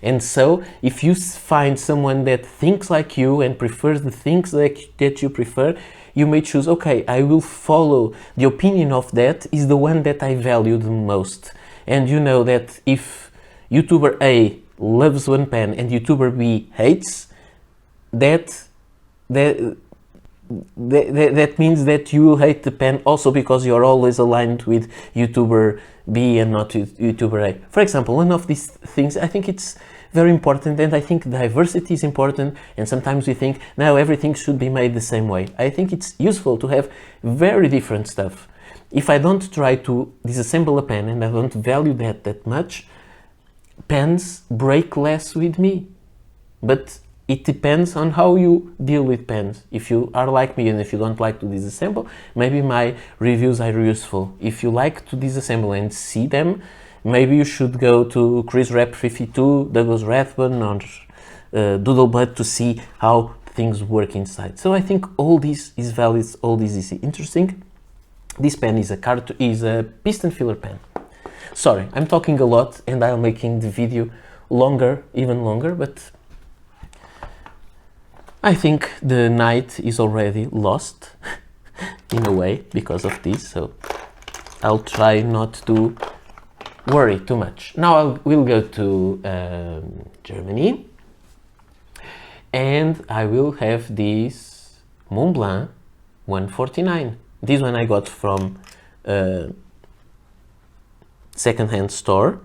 And so if you find someone that thinks like you and prefers the things that you prefer, you may choose, okay, I will follow the opinion of that is the one that I value the most. And you know that if YouTuber A loves one pen and YouTuber B hates, that means that you will hate the pen also because you're always aligned with YouTuber B and not with YouTuber A. For example, one of these things, I think it's very important, and I think diversity is important, and sometimes we think, now everything should be made the same way. I think it's useful to have very different stuff. If I don't try to disassemble a pen and I don't value that much, pens break less with me. But it depends on how you deal with pens. If you are like me and if you don't like to disassemble, maybe my reviews are useful. If you like to disassemble and see them, maybe you should go to Chris Rep 52, Douglas Rathbun, or Doodlebud to see how things work inside. So I think all this is valid, all this is interesting. This pen is a piston filler pen. Sorry, I'm talking a lot and I'm making the video longer, even longer, but I think the night is already lost in a way because of this, so I'll try not to worry too much. Now we'll go to Germany, and I will have this Montblanc 149. This one I got from a second-hand store.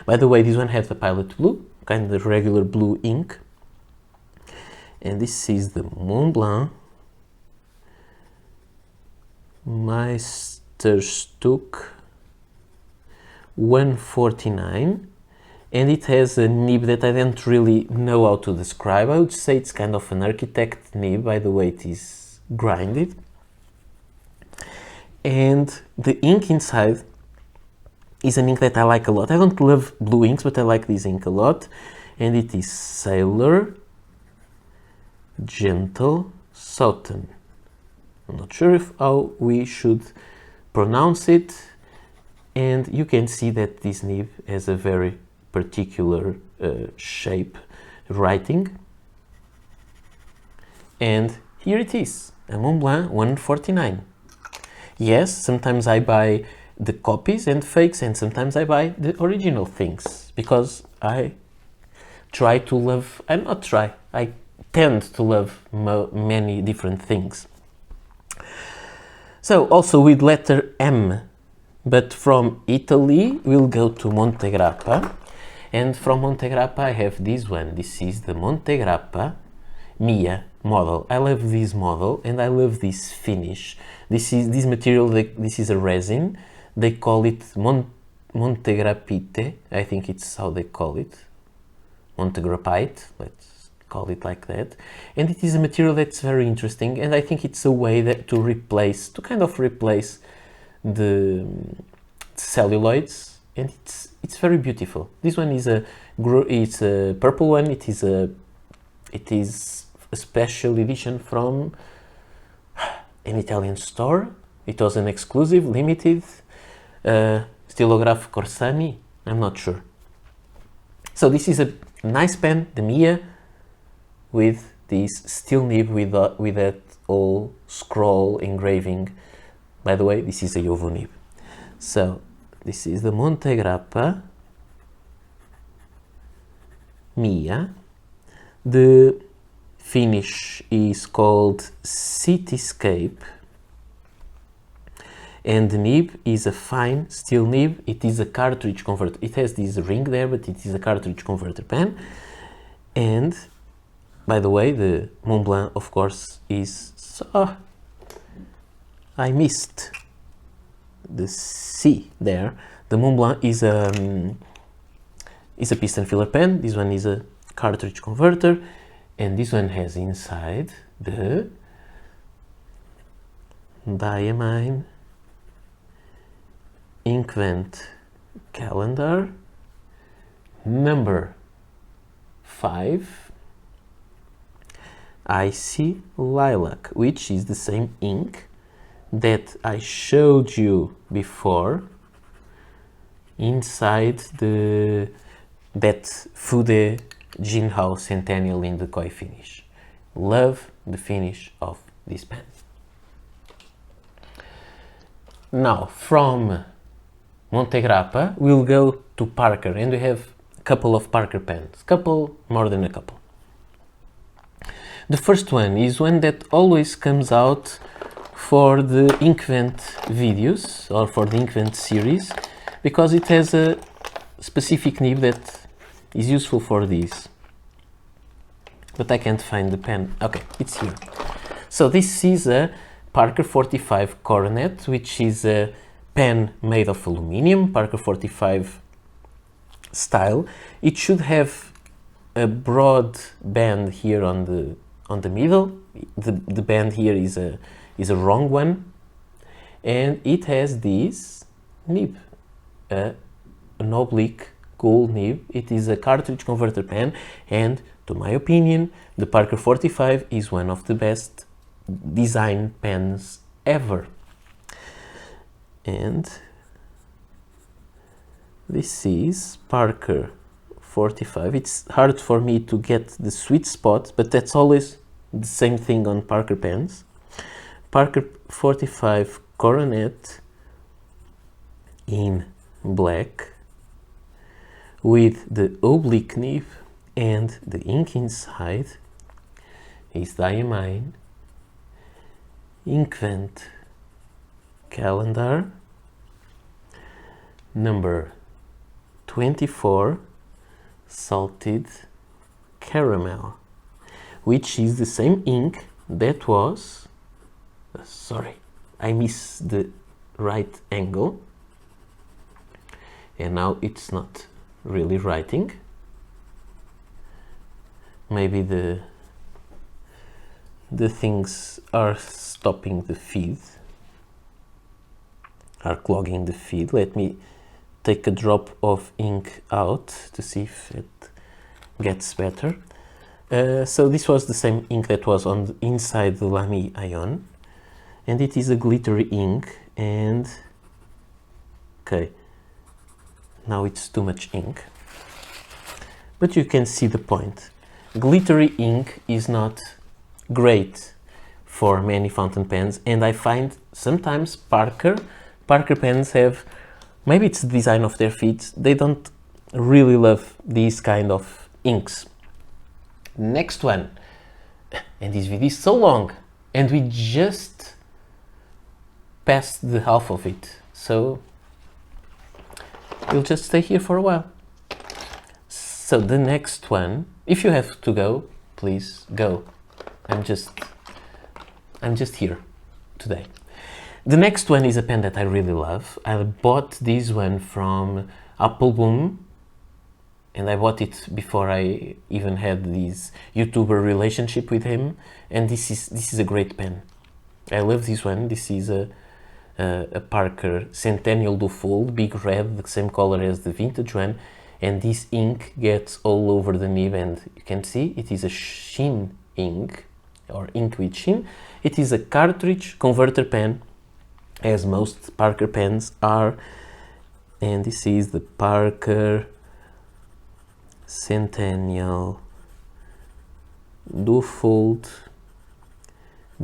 By the way, this one has the Pilot blue, kind of regular blue ink. And this is the Montblanc Meisterstück 149, and it has a nib that I don't really know how to describe. I would say it's kind of an architect nib by the way it is grinded. And the ink inside is an ink that I like a lot. I don't love blue inks, but I like this ink a lot. And it is Sailor Gentle Southern. I'm not sure how we should pronounce it. And you can see that this nib has a very particular shape writing. And here it is, a Montblanc 149. Yes, sometimes I buy the copies and fakes, and sometimes I buy the original things, because I try to love, I tend to love many different things. So also with letter M, but from Italy, we'll go to Montegrappa. And from Montegrappa, I have this one. This is the Montegrappa Mia model. I love this model and I love this finish. This material, this is a resin. They call it Montegrappite. I think it's how they call it. Montegrappite, let's call it like that. And it is a material that's very interesting, and I think it's a way to kind of replace the celluloids, and it's very beautiful. This one is it's a purple one. It is a special edition from an Italian store. It was an exclusive, limited, Stilograph Corsani, I'm not sure. So this is a nice pen, the Mia, with this steel nib with that all scroll engraving. By the way, this is a Jovo nib. So this is the Montegrappa Mia. The finish is called Cityscape, and the nib is a fine steel nib. It is a cartridge converter. It has this ring there, but it is a cartridge converter pen. And by the way, the Montblanc, of course, is so... I missed the C there. The Montblanc is a piston filler pen. This one is a cartridge converter, and this one has inside the diamine Inkvent calendar number 5 Icy Lilac, which is the same ink that I showed you before inside that Fude Jinhao Centennial in the koi finish. Love the finish of this pen. Now from Montegrappa we'll go to Parker, and we have a couple of Parker pens, more than a couple. The first one is one that always comes out for the Inkvent videos or for the Inkvent series, because it has a specific nib that is useful for this. But I can't find the pen. Okay, it's here. So this is a Parker 45 Coronet, which is a pen made of aluminum, Parker 45 style. It should have a broad band here on the middle. The band here is a wrong one, and it has this nib, an oblique gold nib. It is a cartridge converter pen, and to my opinion, the Parker 45 is one of the best design pens ever. And this is Parker 45. It's hard for me to get the sweet spot, but that's always the same thing on Parker pens. Parker 45 Coronet in black with the oblique nib, and the ink inside is diamine Inkvent calendar number 24 salted caramel, which is the same ink that was sorry, I missed the right angle, and now it's not really writing. Maybe the things are stopping the feed, are clogging the feed. Let me take a drop of ink out to see if it gets better. So this was the same ink that was on the inside the Lamy Ion, and it is a glittery ink. And okay, now it's too much ink, but you can see the point. Glittery ink is not great for many fountain pens, and I find sometimes Parker pens have, maybe it's the design of their feet, they don't really love these kind of inks. Next one, and this video is so long, and we just passed the half of it, so we'll just stay here for a while. So the next one, if you have to go, please go. I'm just here today. The next one is a pen that I really love. I bought this one from Appelboom, and I bought it before I even had this YouTuber relationship with him. And this is a great pen. I love this one. This is a Parker Centennial Duofold, big red, the same color as the vintage one. And this ink gets all over the nib, and you can see it is a sheen ink, or ink with sheen. It is a cartridge converter pen, as most Parker pens are. And this is the Parker Centennial Duofold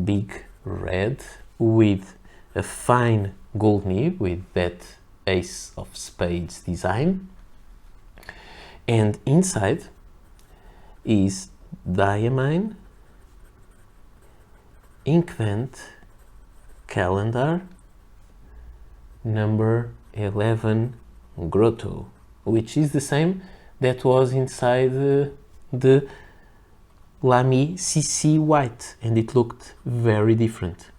big red with a fine gold nib with that Ace of Spades design. And inside is Diamine Inkvent Calendar number 11 Grotto, which is the same that was inside the Lamy CC White, and it looked very different.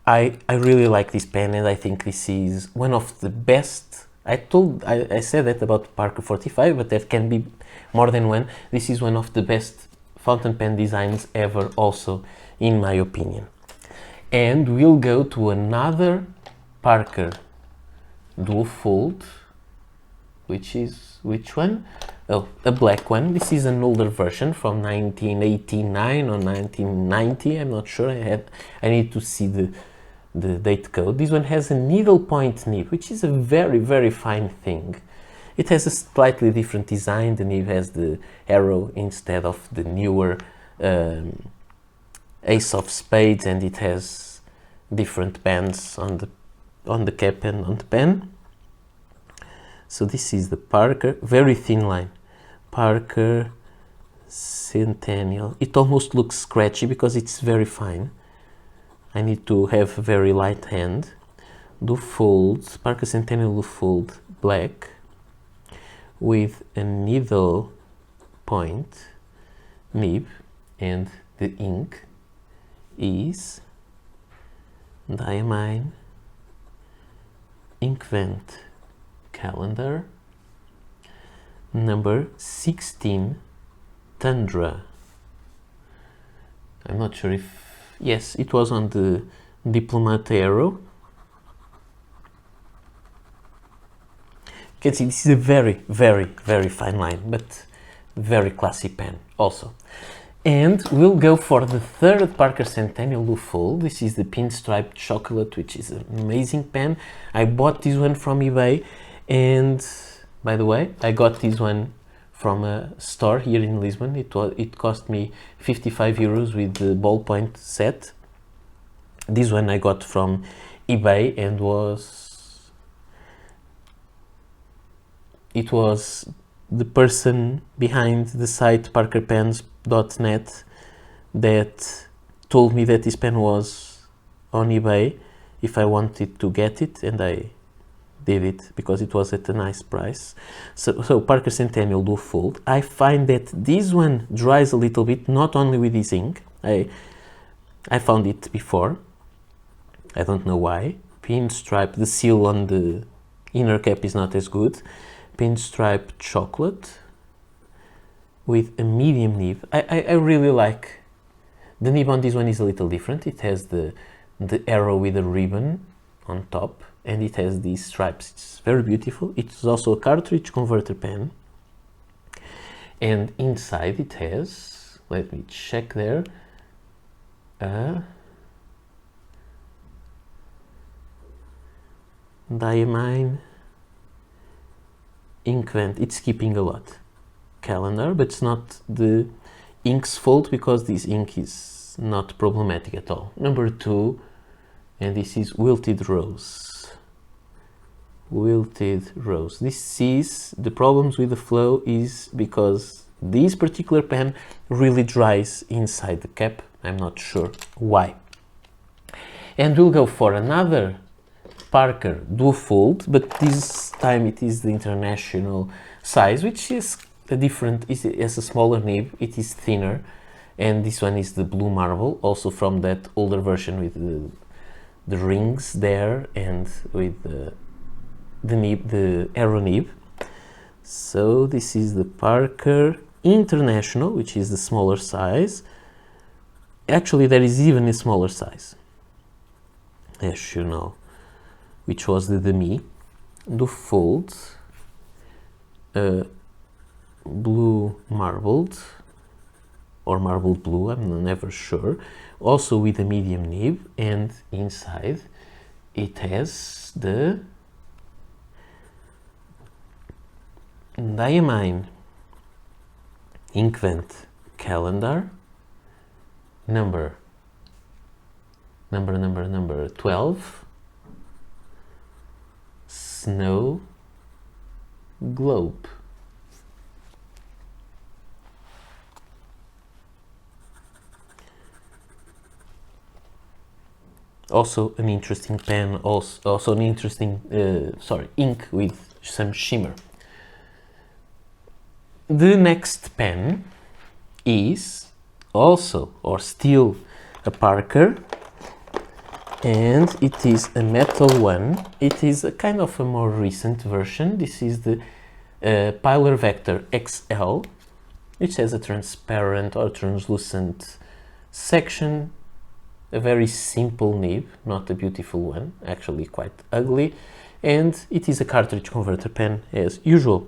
I really like this pen, and I think this is one of the best. I said that about Parker 45, but that can be more than one. This is one of the best fountain pen designs ever also, in my opinion. And we'll go to another Parker Duofold, which is, which one? Oh, a black one. This is an older version from 1989 or 1990, I'm not sure. I need to see the date code. This one has a needle point nib, which is a very, very fine thing. It has a slightly different design. The nib has the arrow instead of the newer ace of spades, and it has different bands on the cap and on the pen. So this is the Parker, very thin line, Parker Centennial. It almost looks scratchy because it's very fine. I need to have a very light hand. Duofold, Parker Centennial Duofold black with a needle point nib, and the ink is Diamine Inkvent Calendar number 16 Tundra. I'm not sure if, yes, it was on the Diplomat arrow. You can see this is a very, very, very fine line, but very classy pen also. And we'll go for the third Parker Centennial Duofold. This is the Pinstripe Chocolate, which is an amazing pen. I bought this one from eBay, and by the way, I got this one from a store here in Lisbon. It cost me 55 euros with the ballpoint set. This one I got from eBay, and it was the person behind the site parkerpens.net that told me that this pen was on eBay if I wanted to get it, and I did it because it was at a nice price. So Parker Centennial Duofold. I find that this one dries a little bit, not only with this ink. I found it before. I don't know why. Pinstripe, the seal on the inner cap is not as good. Pinstripe Chocolate with a medium nib. I really like the nib on this one. Is a little different. It has the arrow with a ribbon on top, and it has these stripes. It's very beautiful. It's also a cartridge converter pen, and inside it has, let me check there, a Diamine Inkvent. It's skipping a lot calendar, but it's not the ink's fault because this ink is not problematic at all. Number 2, and this is Wilted Rose. Wilted Rose. This is, the problems with the flow is because this particular pen really dries inside the cap. I'm not sure why. And we'll go for another Parker Duofold, but this time it is the international size, which is a different, it has a smaller nib, it is thinner, and this one is the Blue Marble, also from that older version with the rings there and with the nib, the arrow nib. So this is the Parker International, which is the smaller size. Actually, there is even a smaller size, as you know, which was the Demi Duofold Blue Marbled, or Marbled Blue, I'm never sure, also with a medium nib, and inside it has the Diamine Inkvent Calendar number 12 Snow globe. Also an interesting pen, also an interesting ink with some shimmer. The next pen is also or still a Parker, and it is a metal one. It is a kind of a more recent version. This is the Pilot Vector XL, which has a transparent or translucent section, a very simple nib, not a beautiful one, actually quite ugly, and it is a cartridge converter pen as usual.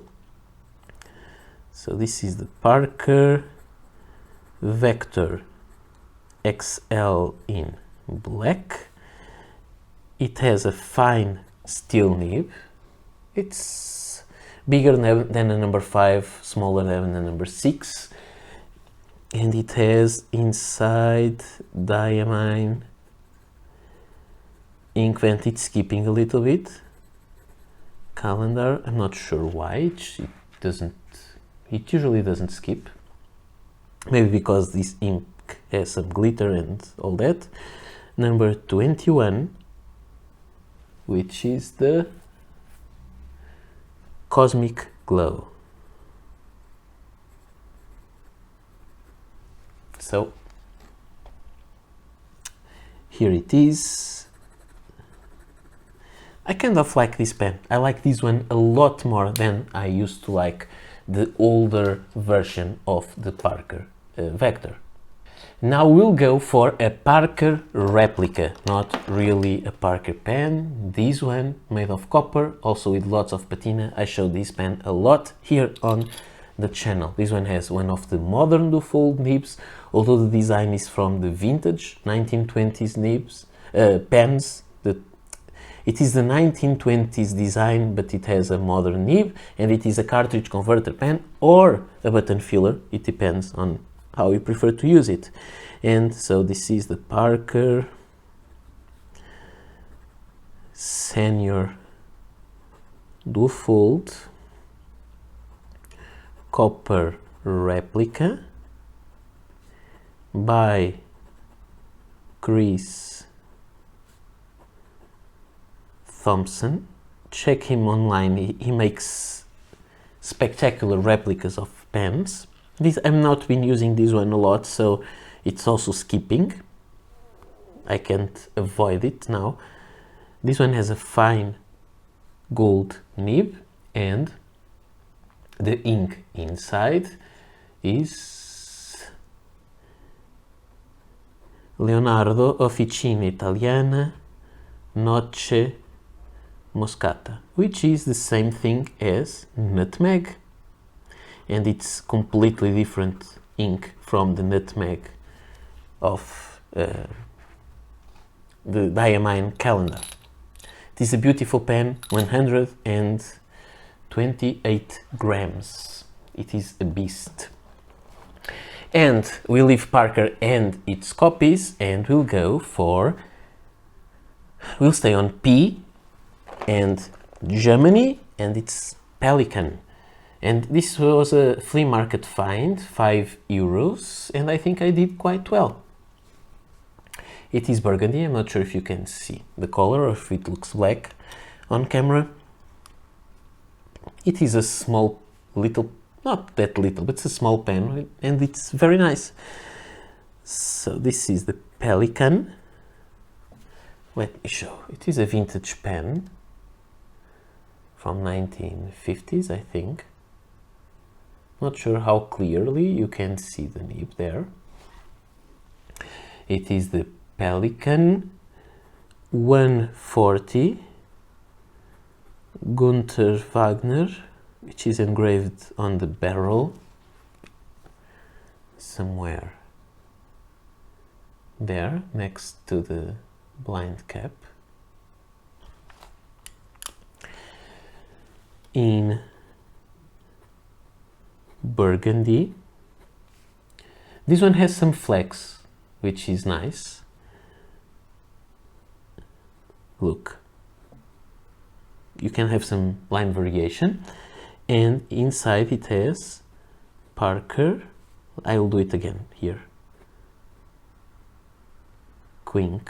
So this is the Parker Vector XL in black. It has a fine steel nib. It's bigger than a number 5, smaller than a number 6. And it has inside diamine ink vent. It's skipping a little bit. Calendar, I'm not sure why. It usually doesn't skip. Maybe because this ink has some glitter and all that. Number 21, which is the Cosmic Glow. So here it is. I kind of like this pen. I like this one a lot more than I used to like the older version of the Parker Vector. Now we'll go for a Parker replica, not really a Parker pen. This one made of copper, also with lots of patina. I showed this pen a lot here on the channel. This one has one of the modern Duofold nibs, although the design is from the vintage 1920s nibs, pens. It is the 1920s design, but it has a modern nib, and it is a cartridge converter pen or a button filler. It depends on how you prefer to use it. And so this is the Parker Senior Duofold copper replica by Chris Thompson. Check him online. He makes spectacular replicas of pens. I've not been using this one a lot, so it's also skipping. I can't avoid it now. This one has a fine gold nib, and the ink inside is Leonardo Officina Italiana Noce Moscata, which is the same thing as nutmeg, and it's completely different ink from the nutmeg of the diamine calendar. It is a beautiful pen, 128 grams. It is a beast. And we leave Parker and its copies, and we'll stay on P and Germany, and it's Pelikan. And this was a flea market find, €5, and I think I did quite well. It is burgundy. I'm not sure if you can see the color or if it looks black on camera. It is a small, not that little, but it's a small pen, and it's very nice. So this is the Pelikan. Let me show. It is a vintage pen from 1950s, I think. Not sure how clearly you can see the nib there. It is the Pelikan 140 Gunther Wagner, which is engraved on the barrel somewhere there next to the blind cap. In burgundy. This one has some flex, which is nice. Look, you can have some line variation. and inside it has Parker. I will do it again here. Quink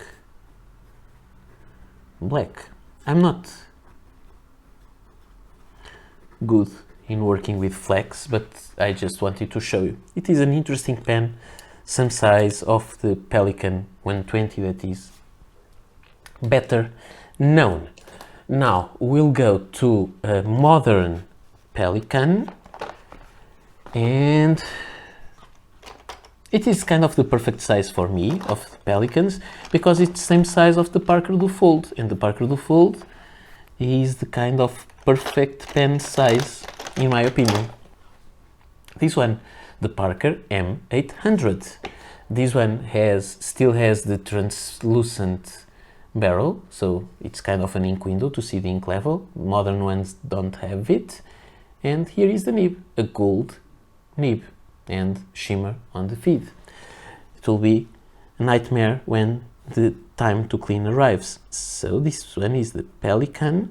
black. I'm not good in working with flex, but I just wanted to show you. It is an interesting pen, some size of the Pelikan 120 that is better known. Now we'll go to a modern Pelikan, and it is kind of the perfect size for me of Pelikans, because it's the same size of the Parker Duofold, and the Parker Duofold is the kind of perfect pen size in my opinion. This one, the Parker M800. This one still has the translucent barrel, so it's kind of an ink window to see the ink level. Modern ones don't have it. And here is the nib, a gold nib and shimmer on the feed. It will be a nightmare when the time to clean arrives. So this one is the Pelikan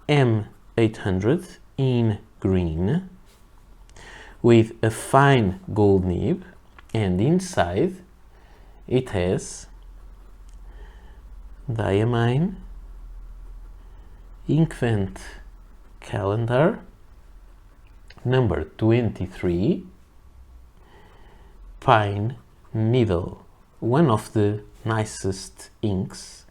M800 in green with a fine gold nib, and inside it has diamine ink vent calendar number 23, pine needle, one of the nicest inks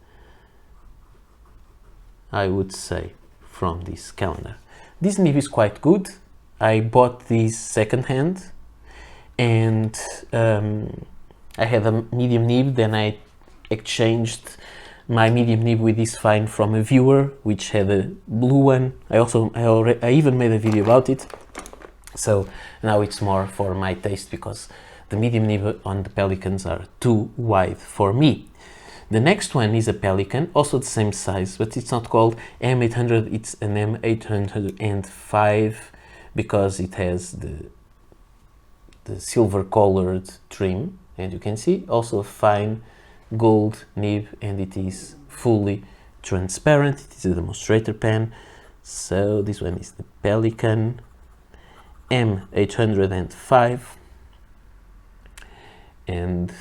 I would say from this calendar. This nib is quite good. I bought this second hand, and I had a medium nib, then I exchanged my medium nib with this fine from a viewer which had a blue one. I even made a video about it, so now it's more for my taste because the medium nib on the Pelikans are too wide for me. The next one is a Pelikan, also the same size, but it's not called M800, it's an M805 because it has the silver colored trim, and you can see also a fine gold nib, and it is fully transparent. It is a demonstrator pen. So this one is the Pelikan M805, and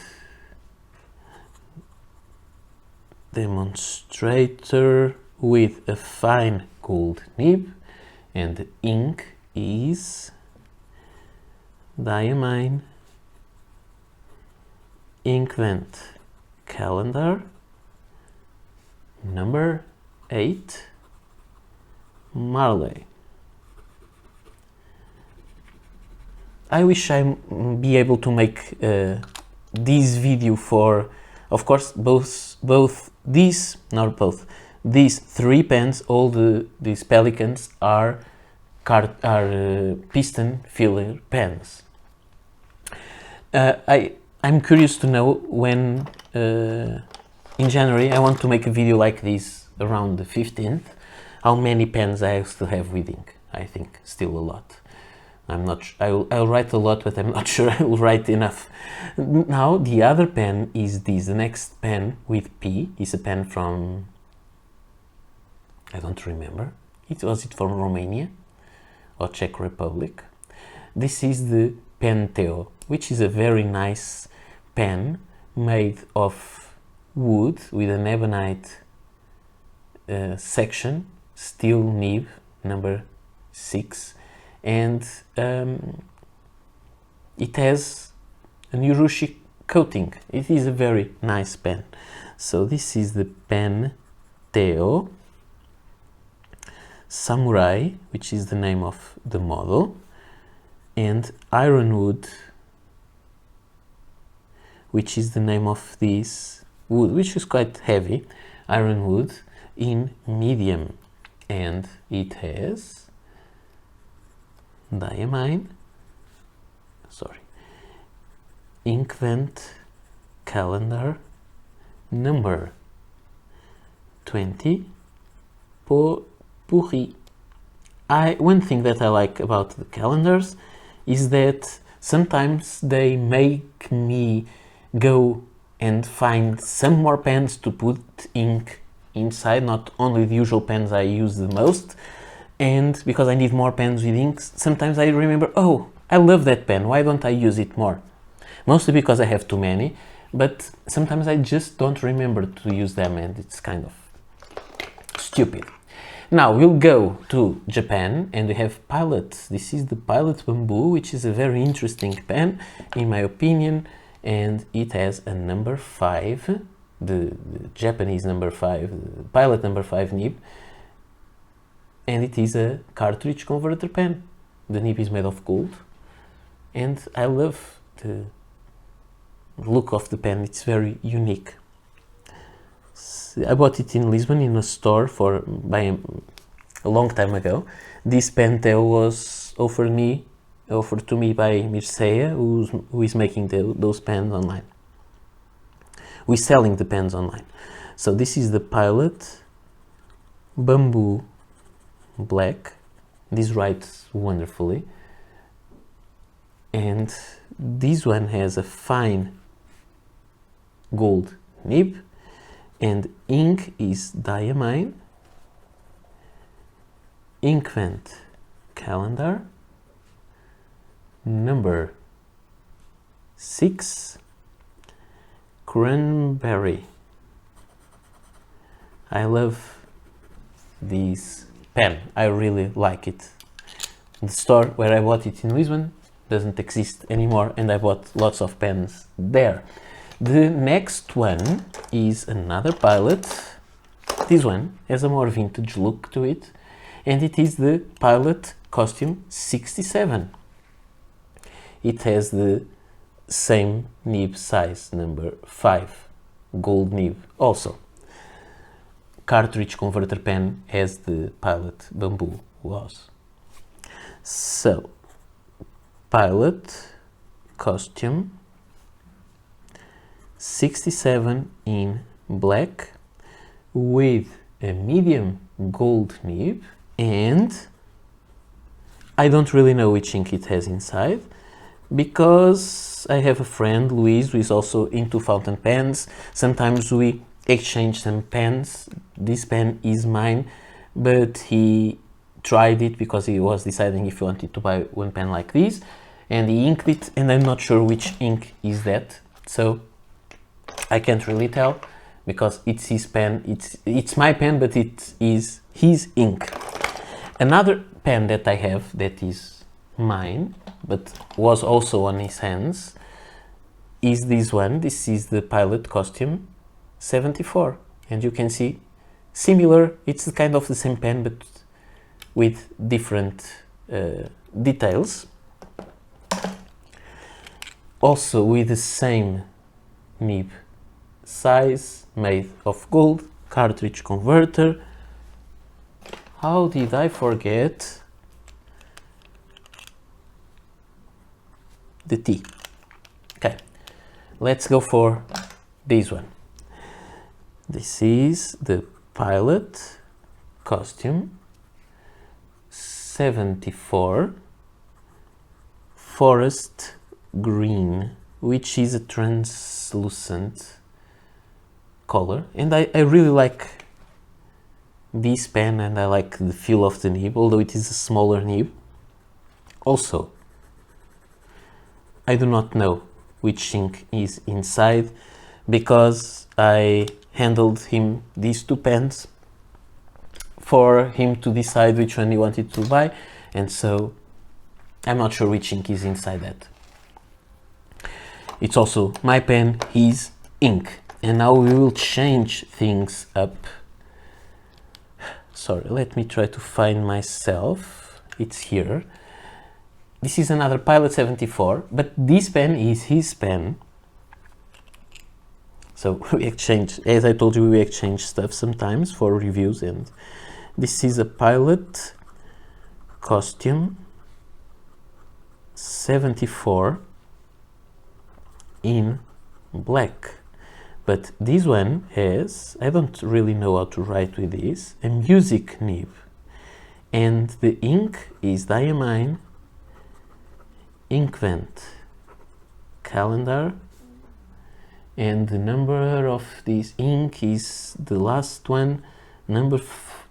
demonstrator with a fine gold nib, and the ink is diamine ink vent calendar number 8 Marley. I wish I be able to make this video for, of course, these three pens. All these Pelikans are piston filler pens. I'm curious to know when in January I want to make a video like this around the 15th, how many pens I still have with ink. I think still a lot. I'm not I'll write a lot, but I'm not sure I will write enough. Now the other pen is this. The next pen with P is a pen from, I don't remember. Was it from Romania or Czech Republic? This is the Penteo, which is a very nice pen made of wood with an ebonite section, steel nib number 6, and it has an urushi coating. It is a very nice pen. So this is the Penteo Samurai, which is the name of the model, and Ironwood, which is the name of this wood, which is quite heavy, Ironwood in medium, and it has diamine, ink vent calendar number 20 Pourri. One thing that I like about the calendars is that sometimes they make me go and find some more pens to put ink inside, not only the usual pens I use the most. And because I need more pens with inks, sometimes I remember, oh, I love that pen, why don't I use it more? Mostly because I have too many, but sometimes I just don't remember to use them, and it's kind of stupid. Now we'll go to Japan, and we have Pilot. This is the Pilot Bamboo, which is a very interesting pen in my opinion, and it has a number 5, the Japanese number 5, the Pilot number 5 nib, and it is a cartridge converter pen. The nib is made of gold, and I love the look of the pen. It's very unique. I bought it in Lisbon in a store by a long time ago. This Penteo was offered to me by Mircea, who is making those pens online. We're selling the pens online. So this is the Pilot Bamboo Black. This writes wonderfully, and this one has a fine gold nib, and ink is diamine, Inkvent calendar, number 6, cranberry. I love this pen, I really like it. The store where I bought it in Lisbon doesn't exist anymore, and I bought lots of pens there. The next one is another Pilot. This one has a more vintage look to it, and it is the Pilot Costume 67. It has the same nib size, number 5, gold nib also. Cartridge converter pen as the Pilot Bamboo was. So, Pilot Costume 67 in black with a medium gold nib, and I don't really know which ink it has inside, because I have a friend, Luis, who is also into fountain pens. Sometimes we exchange some pens. This pen is mine, but he tried it because he was deciding if he wanted to buy one pen like this, and he inked it, and I'm not sure which ink is that, so I can't really tell, because it's his pen. It's my pen, but it is his ink. Another pen that I have that is mine, but was also on his hands, is this one. This is the Pilot Costume 74, and you can see similar, it's kind of the same pen, but with different details. Also with the same nib size, made of gold, cartridge converter. How did I forget the T? Okay, let's go for this one. This is the Pilot Costume 74 Forest Green, which is a translucent color, and I really like this pen, and I like the feel of the nib, although it is a smaller nib. Also, I do not know which ink is inside, because I handled him these two pens for him to decide which one he wanted to buy, and so I'm not sure which ink is inside that. It's also my pen, his ink. And now we will change things up. Sorry, let me try to find myself. It's here. This is another Pilot 74, but this pen is his pen. So we exchange, as I told you, we exchange stuff sometimes for reviews, and this is a Pilot Costume 74 in black. But this one has, I don't really know how to write with this, a music nib. And the ink is diamine, Inkvent calendar, and the number of this ink is the last one, number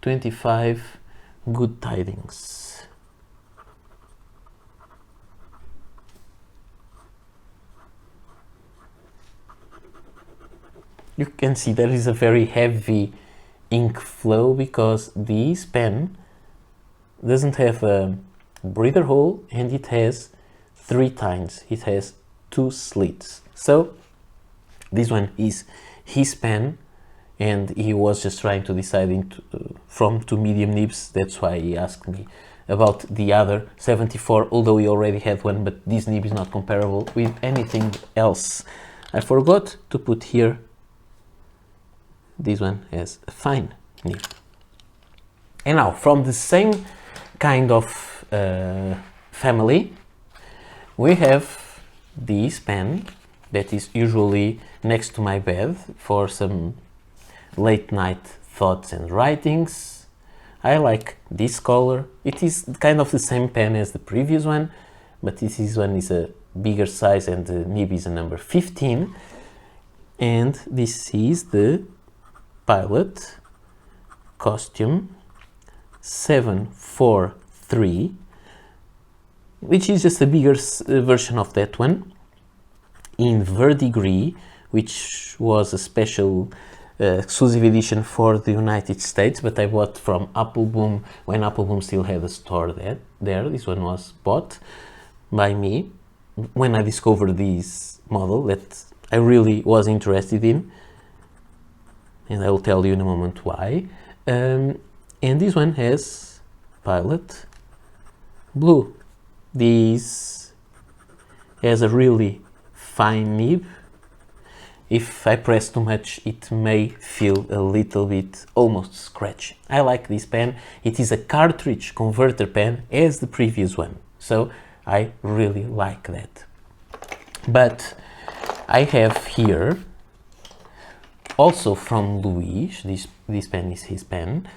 25, good tidings. You can see there is a very heavy ink flow because this pen doesn't have a breather hole and it has 3 tines. It has 2 slits. So this one is his pen and he was just trying to decide from 2 medium nibs. That's why he asked me about the other 74, although he already had one, but this nib is not comparable with anything else. I forgot to put here, this one has a fine nib. And now from the same kind of family, we have this pen that is usually next to my bed for some late night thoughts and writings. I like this color. It is kind of the same pen as the previous one, but this one is a bigger size and the nib is a number 15. And this is the Pilot Costume 743, which is just a bigger version of that one in verdigris, which was a special exclusive edition for the United States, but I bought from Appleboom when Appleboom still had a store there. This one was bought by me when I discovered this model that I really was interested in, and I will tell you in a moment why. And this one has Pilot Blue. This has a really fine nib. If I press too much, it may feel a little bit almost scratchy. I like this pen. It is a cartridge converter pen as the previous one, so I really like that. But I have here also from Luis, this pen is his pen,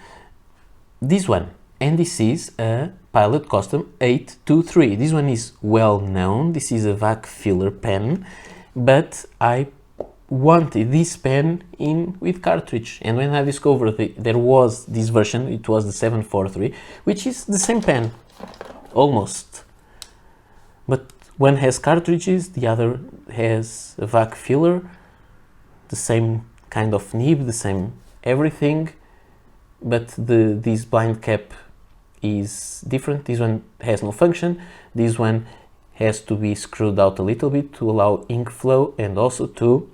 this one, and this is a Pilot Custom 823. This one is well known. This is a vac filler pen, but I wanted this pen in with cartridge, and when I discovered there was this version, it was the 743, which is the same pen almost, but one has cartridges, the other has a vac filler, the same kind of nib, the same everything, but this blind cap is different. This one has no function. This one has to be screwed out a little bit to allow ink flow and also to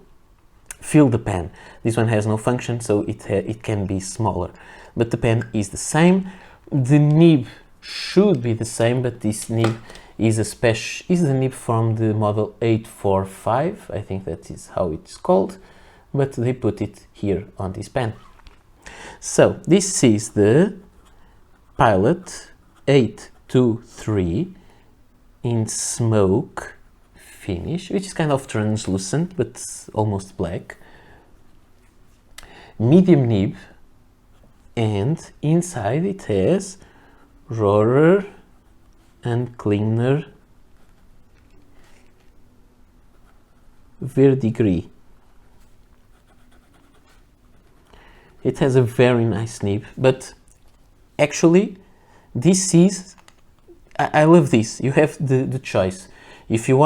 fill the pen. This one has no function, so it can be smaller, but the pen is the same. The nib should be the same, but this nib is the nib from the model 845. I think that is how it's called, but they put it here on this pen. So this is the Pilot 823 in smoke finish, which is kind of translucent but almost black. Medium nib, and inside it has roller and cleaner verdigris. It has a very nice nib, but actually this is, I love this. You have the choice. If you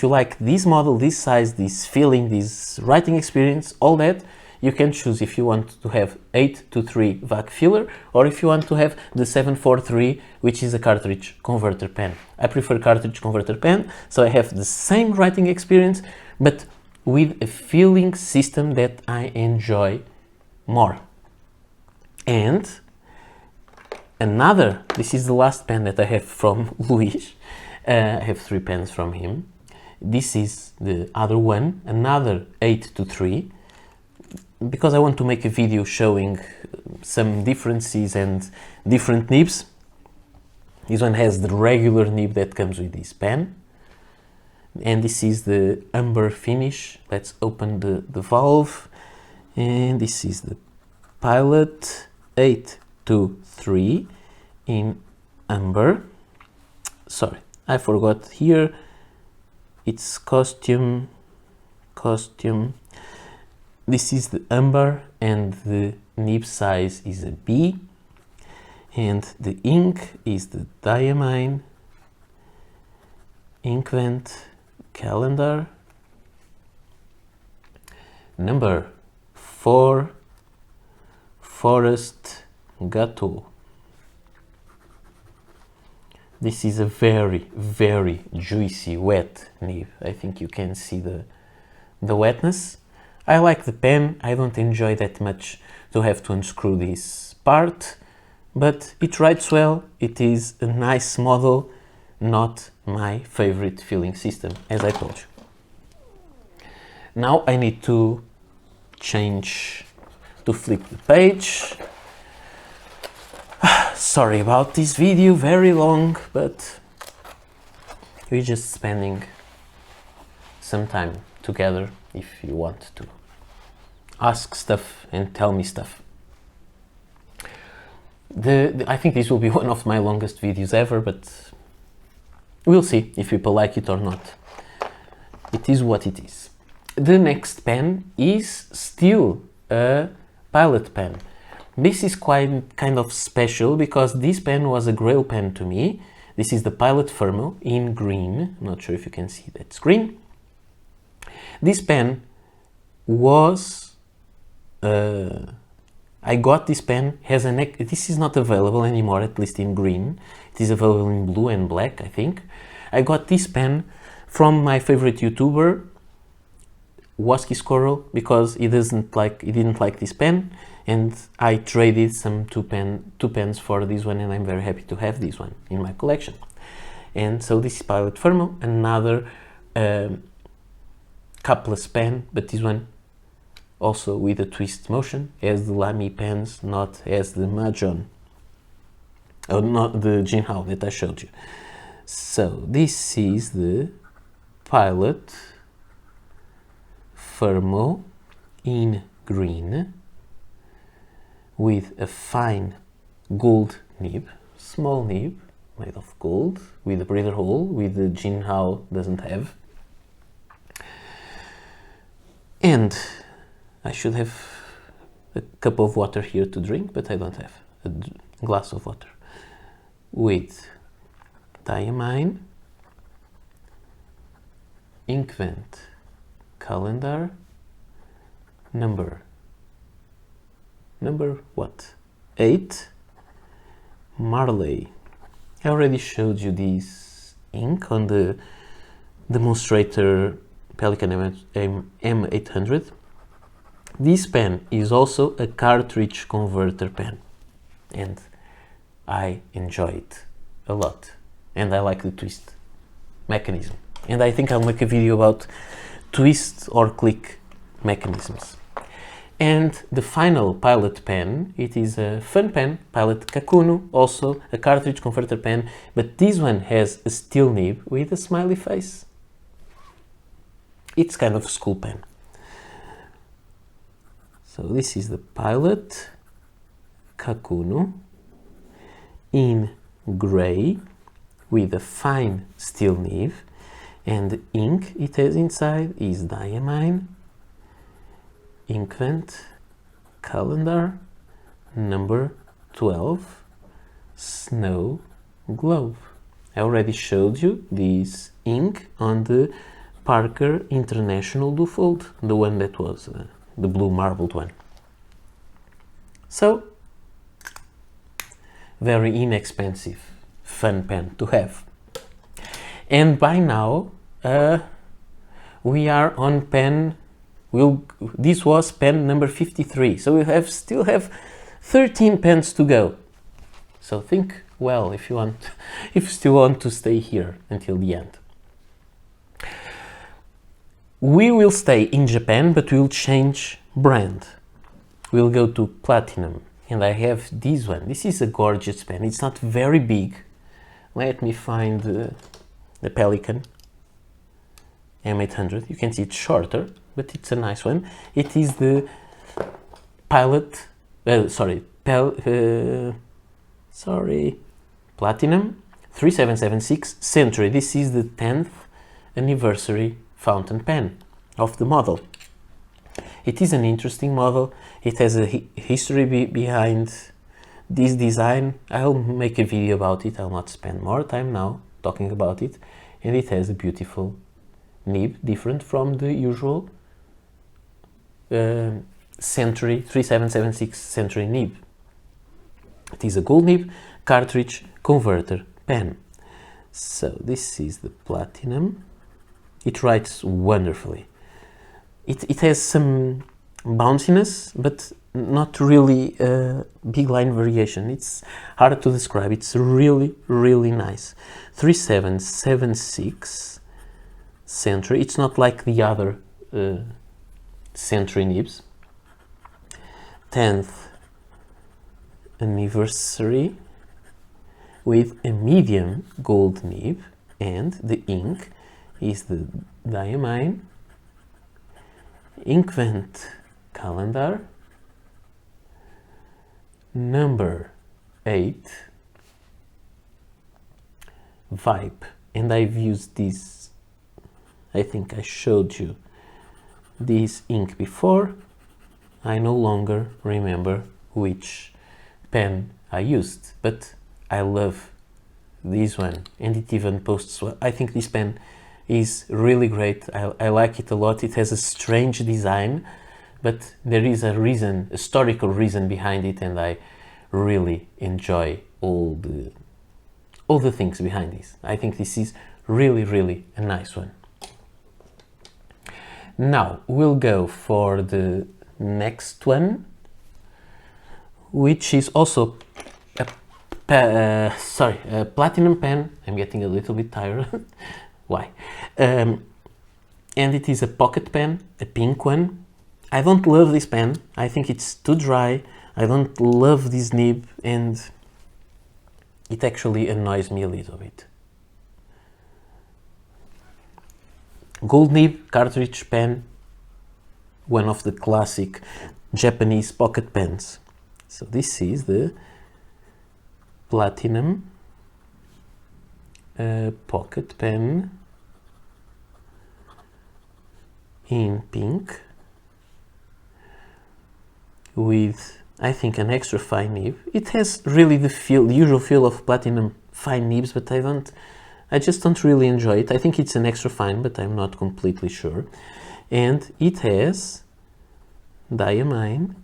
like this model, this size, this feeling, this writing experience, all that, you can choose if you want to have 823 vac filler or if you want to have the 743, which is a cartridge converter pen. I prefer cartridge converter pen, so I have the same writing experience, but with a feeling system that I enjoy more. And this is the last pen that I have from Luis. I have 3 pens from him. This is the other one, another 823, because I want to make a video showing some differences and different nibs. This one has the regular nib that comes with this pen, and this is the amber finish. Let's open the valve, and this is the Pilot 823 in amber. Sorry, I forgot here. It's costume. This is the amber and the nib size is a B. And the ink is the Diamine Inkvent Calendar number 4 Forest Gâteau. This is a very, very juicy, wet nib. I think you can see the wetness. I like the pen. I don't enjoy that much to have to unscrew this part, but it writes well. It is a nice model, not my favorite filling system, as I told you. Now I need to flip the page. Sorry about this video, very long, but we're just spending some time together if you want to ask stuff and tell me stuff. I think this will be one of my longest videos ever, but we'll see if people like it or not. It is what it is. The next pen is still a Pilot pen. This is quite kind of special because this pen was a grail pen to me. This is the Pilot Fermo in green. Not sure if you can see that screen. This pen was I got this pen has a neck. This is not available anymore, at least in green. It is available in blue and black, I think. I got this pen from my favorite YouTuber, Wasky Squirrel, because he didn't like this pen, and I traded some two pens for this one, and I'm very happy to have this one in my collection. And so this is Pilot Fermo, another capless pen, but this one also with a twist motion, as the Lamy pens, not as the Majohn, or not the Jinhao that I showed you. So this is the Pilot Fermo in green with a fine gold nib, small nib made of gold with a breather hole, with the Jinhao doesn't have. And I should have a cup of water here to drink, but I don't have a glass of water. With Diamine Inkvent Calendar number what? 8 Marley. I already showed you this ink on the demonstrator Pelikan M800. This pen is also a cartridge converter pen, and I enjoy it a lot, and I like the twist mechanism, and I think I'll make a video about twist or click mechanisms. And the final Pilot pen, it is a fun pen, Pilot Kakuno, also a cartridge converter pen, but this one has a steel nib with a smiley face. It's kind of a school pen. So this is the Pilot Kakuno in grey with a fine steel nib, and the ink it has inside is Diamine Inkvent Calendar number 12 Snow Globe. I already showed you this ink on the Parker International Duofold, the one that was the blue marbled one. So, very inexpensive, fun pen to have. And by now, we are on pen. This was pen number 53, so we still have 13 pens to go. So think well if you still want to stay here until the end. We will stay in Japan, but we'll change brand. We'll go to Platinum, and I have this one. This is a gorgeous pen. It's not very big. Let me find the Pelikan M800. You can see it's shorter, but it's a nice one. It is the Pilot, Platinum 3776 Century. This is the 10th anniversary fountain pen of the model. It is an interesting model. It has a history behind this design, I'll make a video about it. I'll not spend more time now talking about it. And it has a beautiful nib, different from the usual Century 3776 Century nib. It is a gold nib cartridge converter pen. So this is the platinum. It writes wonderfully. It has some bounciness, but not really big line variation. It's hard to describe. It's really, really nice. 3776 Century. It's not like the other Century nibs. 10th anniversary with a medium gold nib, and the ink is the Diamine Inkvent calendar number 8 Vibe. And I've used this, I think I showed you this ink before. I no longer remember which pen I used, but I love this one, and it even posts well. I think this pen is really great. I like it a lot. It has a strange design, but there is a reason, historical reason behind it, and I really enjoy all the things behind this. I think this is really, really a nice one. Now we'll go for the next one, which is also a platinum pen. I'm getting a little bit tired. Why? And it is a pocket pen, a pink one. I don't love this pen. I think it's too dry. I don't love this nib, and it actually annoys me a little bit. Gold nib cartridge pen, one of the classic Japanese pocket pens. So this is the platinum pocket pen in pink with, I think, an extra fine nib. It has really the usual feel of platinum fine nibs, but I just don't really enjoy it. I think it's an extra fine, but I'm not completely sure. And it has Diamine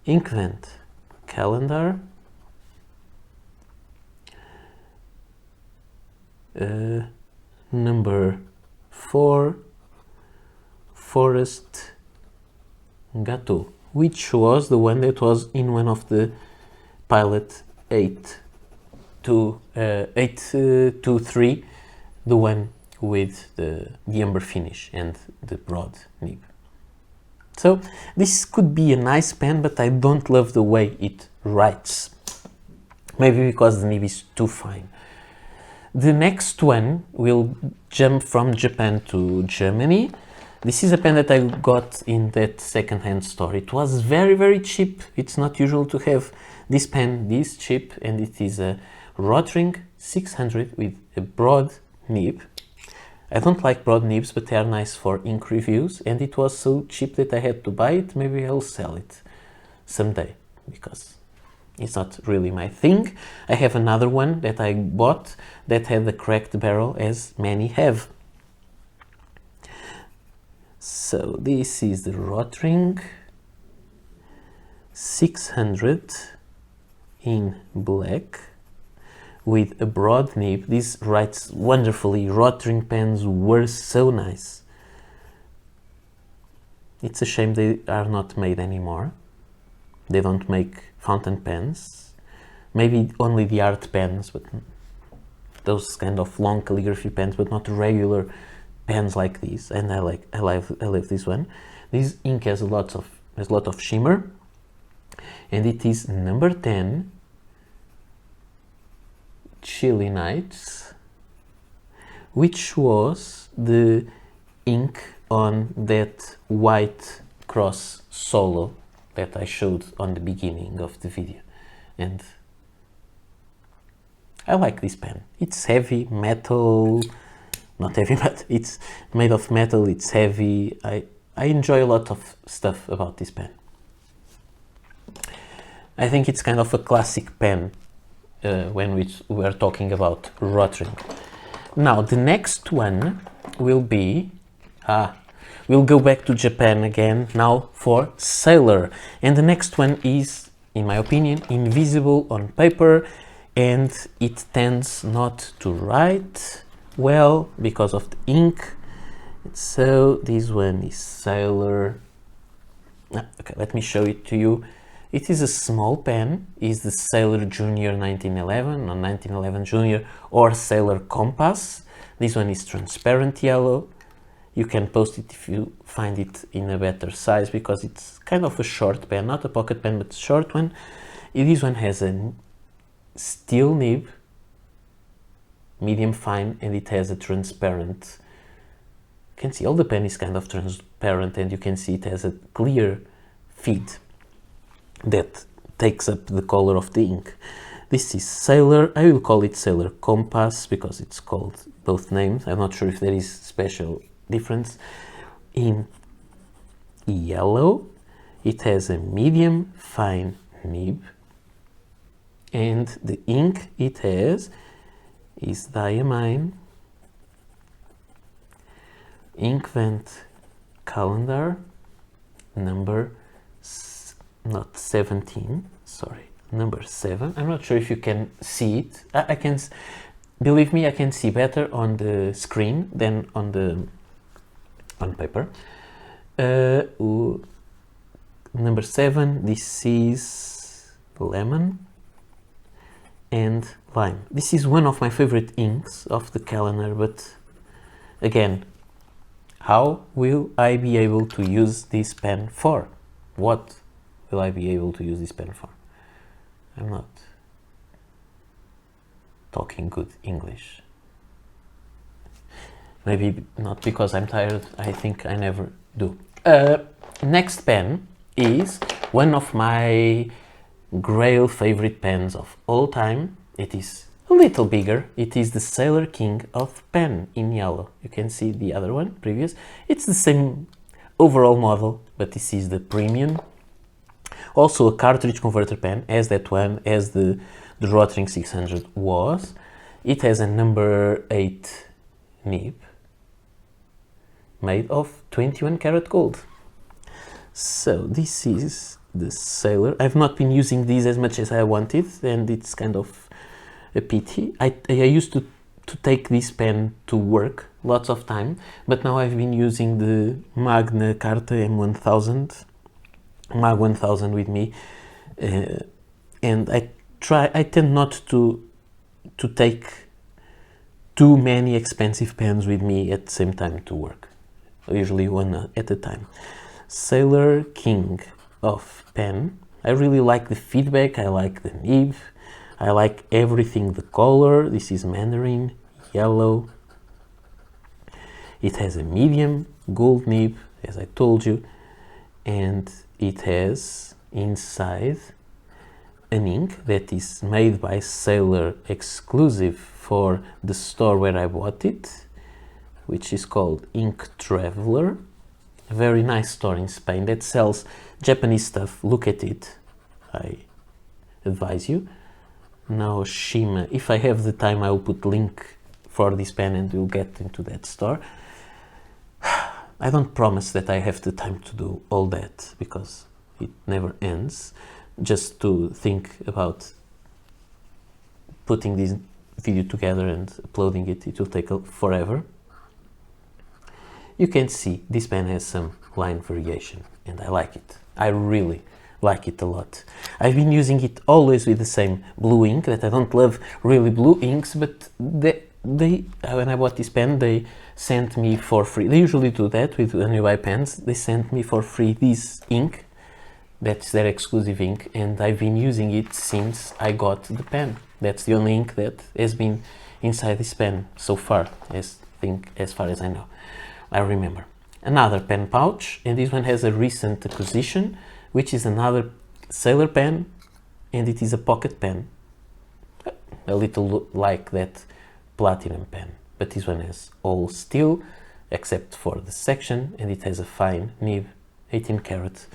Inkvent calendar number 4 Forest Gâteau, which was the one that was in one of the Pilot 823, the one with the amber finish and the broad nib. So this could be a nice pen, but I don't love the way it writes. Maybe because the nib is too fine. The next one will jump from Japan to Germany. This is a pen that I got in that second-hand store. It was very, very cheap. It's not usual to have this pen this cheap, and it is a Rotring 600 with a broad nib. I don't like broad nibs, but they are nice for ink reviews, and it was so cheap that I had to buy it. Maybe I'll sell it someday, because it's not really my thing. I have another one that I bought that had the cracked barrel, as many have. So this is the Rotring 600 in black with a broad nib. This writes wonderfully. Rotring pens were so nice. It's a shame they are not made anymore. They don't make fountain pens. Maybe only the art pens, but those kind of long calligraphy pens, but not regular pens like these. And I love this one. This ink has a lot of shimmer, and it is number 10 Chilly Nights, which was the ink on that white cross solo that I showed on the beginning of the video. And I like this pen. It's heavy metal, not heavy, but it's made of metal, it's heavy. I enjoy a lot of stuff about this pen. I think it's kind of a classic pen when we are talking about Rotring. Now the next one will be, we'll go back to Japan again now for Sailor, and the next one is, in my opinion, invisible on paper, and it tends not to write well because of the ink. So this one is Sailor. Okay, let me show it to you. It is a small pen, is the Sailor Junior 1911 or 1911 Junior or Sailor Compass. This one is transparent yellow. You can post it if you find it in a better size, because it's kind of a short pen, not a pocket pen, but a short one. This one has a steel nib, medium fine, and it has a transparent. You can see all the pen is kind of transparent, and you can see it has a clear feed that takes up the color of the ink. This is Sailor. I will call it Sailor Compass because it's called both names. I'm not sure if there is special difference. In yellow, it has a medium fine nib, and the ink it has is Diamine ink vent calendar number not 17, sorry, number 7. I'm not sure if you can see it. I can, believe me, I can see better on the screen than on paper. Number 7, this is lemon and lime. This is one of my favorite inks of the calendar, but again, how will I be able to use this pen for? What will I be able to use this pen for? I'm not talking good English. Maybe not because I'm tired, I think I never do. Next pen is one of my grail favorite pens of all time. It is a little bigger. It is the Sailor King of pen in yellow. You can see the other one, previous. It's the same overall model, but this is the premium. Also a cartridge converter pen, as that one, as the Rotring 600 was. It has a number 8 nib made of 21 karat gold. So this is the Sailor. I've not been using these as much as I wanted, and it's kind of a pity. I used to take this pen to work lots of time, but now I've been using the Magna Carta M1000, Mag 1000 with me, and I tend not to take too many expensive pens with me at the same time to work, usually one at a time. Sailor King of pen. I really like the feedback, I like the nib, I like everything, the color. This is Mandarin yellow. It has a medium gold nib, as I told you, and it has inside an ink that is made by Sailor exclusive for the store where I bought it, which is called Ink Traveler. A very nice store in Spain that sells Japanese stuff. Look at it, I advise you. Now Shima, if I have the time I will put link for this pen and we'll get into that store. I don't promise that I have the time to do all that because it never ends. Just to think about putting this video together and uploading it, it will take forever. You can see this pen has some line variation and I like it. I really like it a lot. I've been using it always with the same blue ink that I don't love really blue inks, but they when I bought this pen, they sent me for free. They usually do that with when you buy pens. They sent me for free this ink. That's their exclusive ink, and I've been using it since I got the pen. That's the only ink that has been inside this pen so far, as far as I know. I remember. Another pen pouch, and this one has a recent acquisition, which is another Sailor pen, and it is a pocket pen. A little like that platinum pen, but this one has all steel except for the section, and it has a fine nib, 18 karat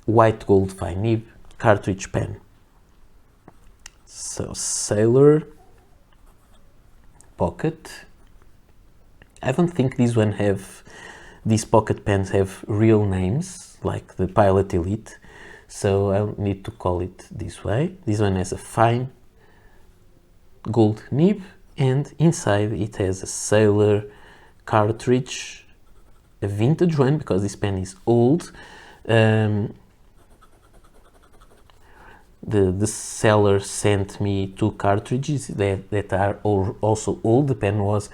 white gold fine nib. cartridge pen. So Sailor, Pocket. I don't think these pocket pens have real names like the Pilot Elite, so I'll need to call it this way. This one has a fine gold nib, and inside it has a Sailor cartridge, a vintage one because this pen is old. The seller sent me 2 cartridges that are also old. The pen was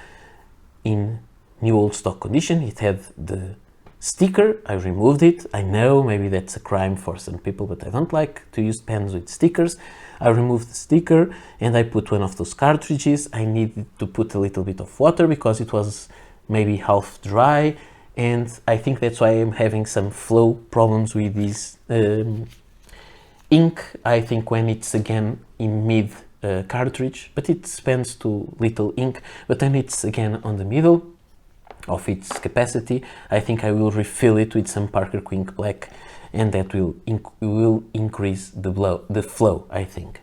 in new old stock condition. It had the sticker. I removed it. I know maybe that's a crime for some people, but I don't like to use pens with stickers. I removed the sticker and I put one of those cartridges. I needed to put a little bit of water because it was maybe half dry, and I think that's why I'm having some flow problems with this ink. I think when it's again in mid cartridge, but it spends too little ink, but then it's again on the middle of its capacity, I think I will refill it with some Parker Quink Black, and that will increase the flow, I think.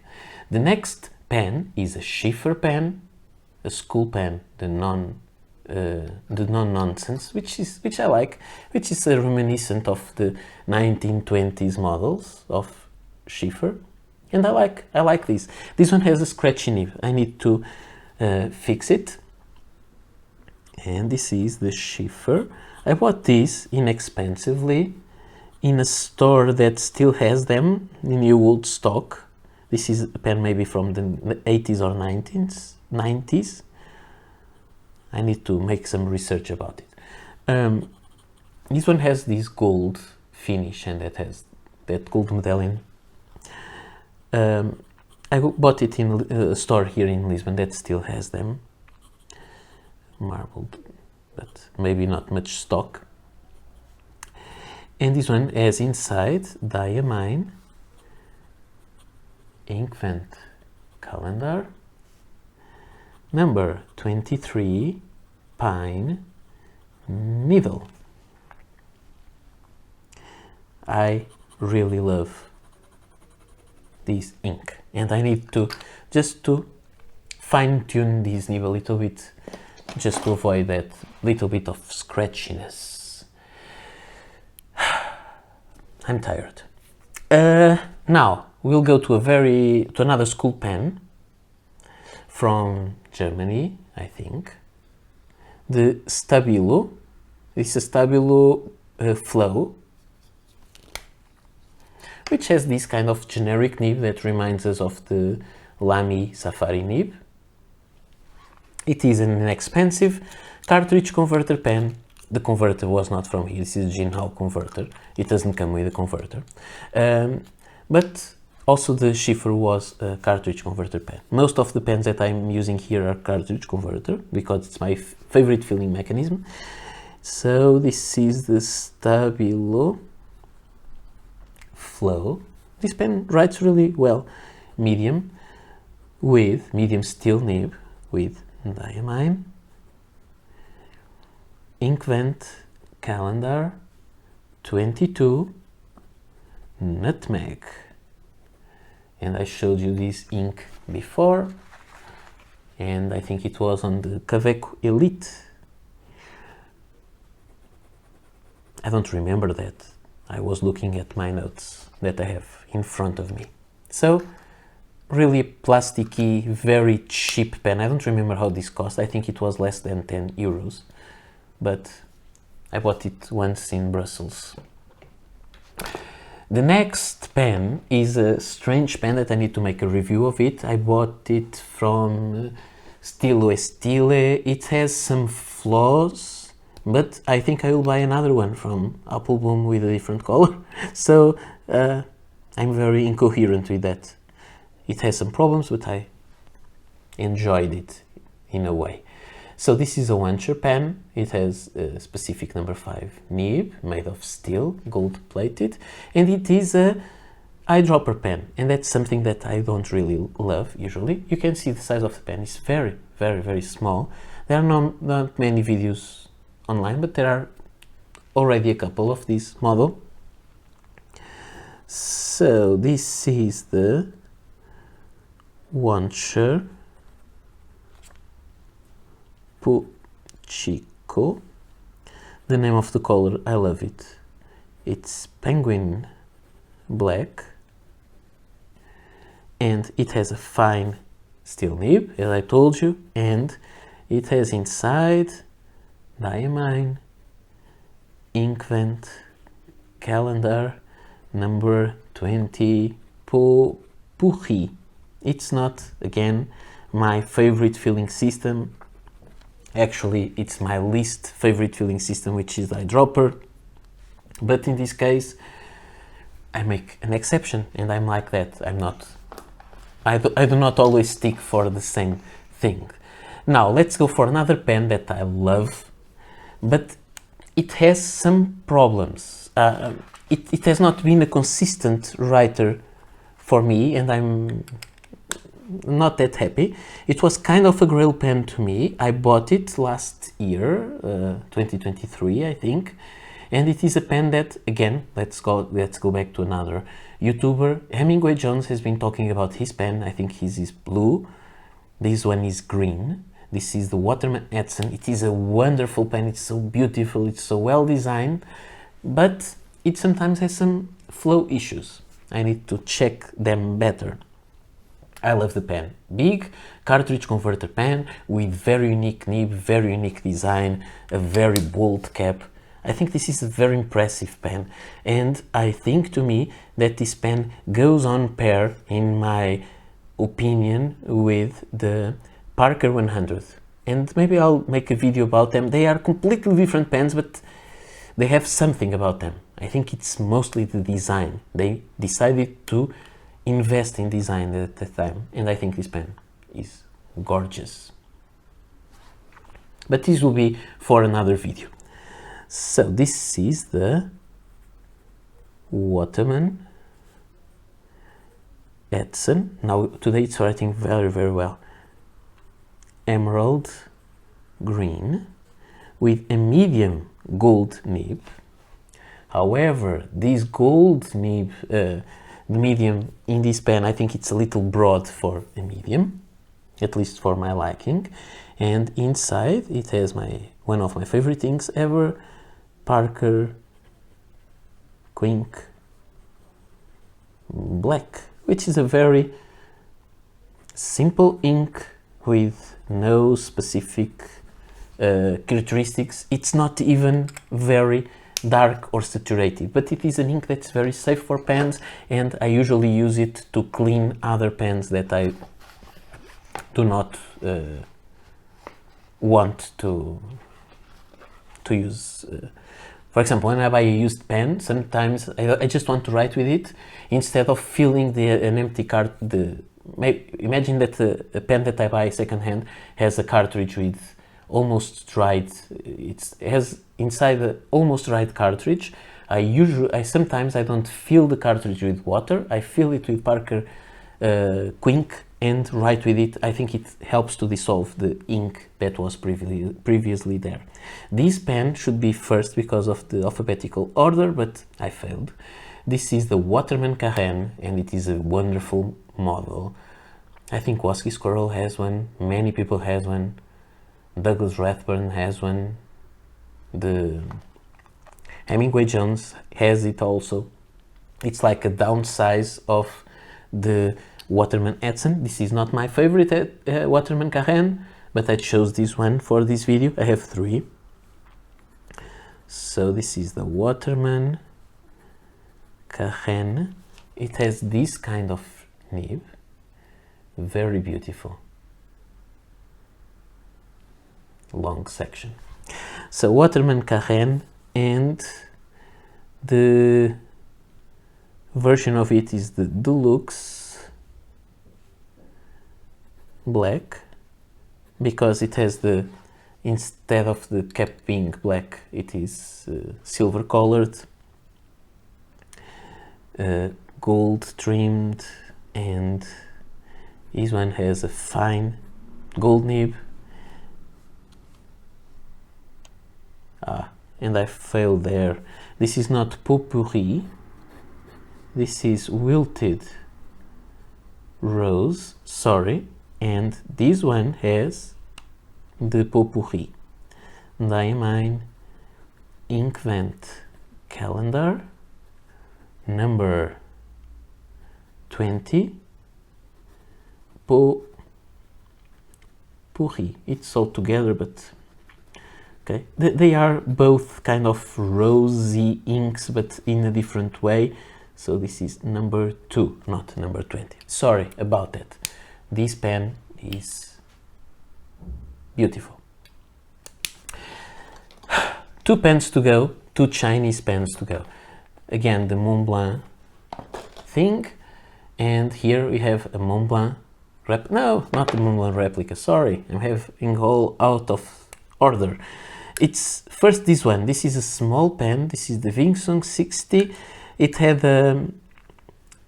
The next pen is a Sheaffer pen, a school pen, the NoNonsense, which I like, which is a reminiscent of the 1920s models of Sheaffer, and I like this. This one has a scratchy nib. I need to fix it. And this is the Sheaffer. I bought this inexpensively in a store that still has them in new old stock. This is a pen maybe from the 80s or 90s. I need to make some research about it. This one has this gold finish, and that has that gold medallion. I bought it in a store here in Lisbon that still has them. Marbled, but maybe not much stock. And this one has inside diamine, ink vent calendar, number 23, pine needle. I really love this ink, and I need to just to fine-tune this nib a little bit, just to avoid that little bit of scratchiness. I'm tired. Now we'll go to another school pen from Germany, I think. The Stabilo. This is a Stabilo Flow, which has this kind of generic nib that reminds us of the Lamy Safari nib. It is an inexpensive cartridge converter pen. The converter was not from here. This is a Jinhao converter. It doesn't come with a converter. But also the Sheaffer was a cartridge converter pen. Most of the pens that I'm using here are cartridge converter because it's my favorite filling mechanism. So this is the Stabilo Flow. This pen writes really well. Medium steel nib with diamine, ink vent calendar, 22, nutmeg. And I showed you this ink before, and I think it was on the Kaweco Elite. I don't remember that. I was looking at my notes that I have in front of me. So really plasticky, very cheap pen. I don't remember how this cost. I think it was less than 10 euros, but I bought it once in Brussels. The next pen is a strange pen that I need to make a review of it. I bought it from Stilo Stile. It has some flaws, but I think I will buy another one from Appelboom with a different color. So I'm very incoherent with that. It has some problems, but I enjoyed it in a way. So this is a Wancher pen. It has a specific number 5 nib made of steel, gold plated, and it is a eyedropper pen, and that's something that I don't really love usually. You can see the size of the pen is very, very, very small. There are not many videos online, but there are already a couple of this model. So this is the Wancher Puchico. The name of the color, I love it. It's penguin black, and it has a fine steel nib, as I told you, and it has inside diamine, ink vent, calendar, number 20, Pourri. It's not, again, my favorite filling system. Actually, it's my least favorite filling system, which is the eyedropper. But in this case, I make an exception, and I'm like that. I do not always stick for the same thing. Now, let's go for another pen that I love, but it has some problems. It has not been a consistent writer for me, and I'm not that happy. It was kind of a grail pen to me. I bought it last year, 2023, I think, and it is a pen that, again, let's go back to another YouTuber. Hemingway Jones has been talking about his pen. I think his is blue. This one is green. This is the Waterman Edson. It is a wonderful pen. It's so beautiful. It's so well designed, but it sometimes has some flow issues. I need to check them better. I love the pen. Big cartridge converter pen with very unique nib, very unique design, a very bold cap. I think this is a very impressive pen, and I think to me that this pen goes on pair, in my opinion, with the Parker 100. And maybe I'll make a video about them. They are completely different pens, but they have something about them. I think it's mostly the design. They decided to invest in design at the time, and I think this pen is gorgeous. But this will be for another video. So this is the Waterman Edson. Now today it's writing very, very well. Emerald green with a medium gold nib. However, this gold nib, the medium in this pen, I think it's a little broad for a medium, at least for my liking. And inside it has one of my favorite things ever, Parker Quink Black, which is a very simple ink with no specific characteristics. It's not even very dark or saturated, but it is an ink that's very safe for pens, and I usually use it to clean other pens that I do not want to use. For example, when I buy a used pen, sometimes I just want to write with it instead of filling an empty card. Imagine that a pen that I buy secondhand has a cartridge with almost dried. It has inside the almost dried cartridge. Sometimes I don't fill the cartridge with water. I fill it with Parker Quink and write with it. I think it helps to dissolve the ink that was previously there. This pen should be first because of the alphabetical order, but I failed. This is the Waterman Carène, and it is a wonderful model. I think Wasky Squirrel has one, many people has one, Douglas Rathburn has one, the Hemingway Jones has it also. It's like a downsize of the Waterman Edson. This is not my favorite Waterman Carène, but I chose this one for this video. I have three. So this is the Waterman Carène. It has this kind of nib, very beautiful, long section. So Waterman Carène, and the version of it is the Deluxe Black, because it has instead of the cap being black, it is silver colored, gold trimmed, and this one has a fine gold nib. And I failed there. This is not Potpourri. this is Wilted Rose, sorry, and this one has the Potpourri Diamine Ink Vent Calendar number 20 Potpourri. It's all together, but okay, they are both kind of rosy inks, but in a different way. So this is number 2, not number 20. Sorry about that. This pen is beautiful. 2 pens to go, 2 Chinese pens to go. Again, the Montblanc thing, and here we have a Montblanc no, not the Montblanc replica, sorry, I'm having all out of order. It's first this one. This is a small pen. This is the Wingsung 60. It had a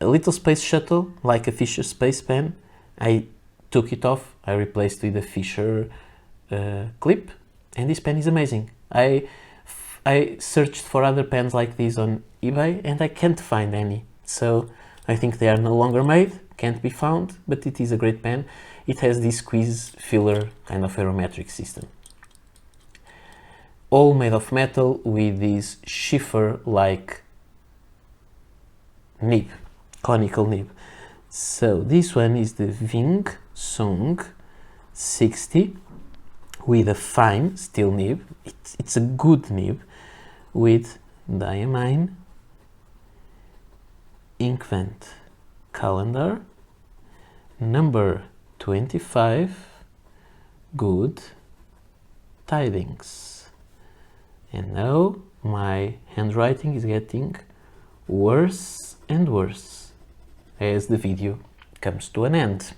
little space shuttle, like a Fisher space pen. I took it off. I replaced with a Fisher clip, and this pen is amazing. I searched for other pens like this on eBay, and I can't find any. So I think they are no longer made, can't be found, but it is a great pen. It has this squeeze filler kind of aerometric system. All made of metal with this Sheaffer like nib, conical nib. So this one is the Wingsung 60 with a fine steel nib. It's a good nib with diamine ink vent calendar number 25 good tidings. And now my handwriting is getting worse and worse as the video comes to an end.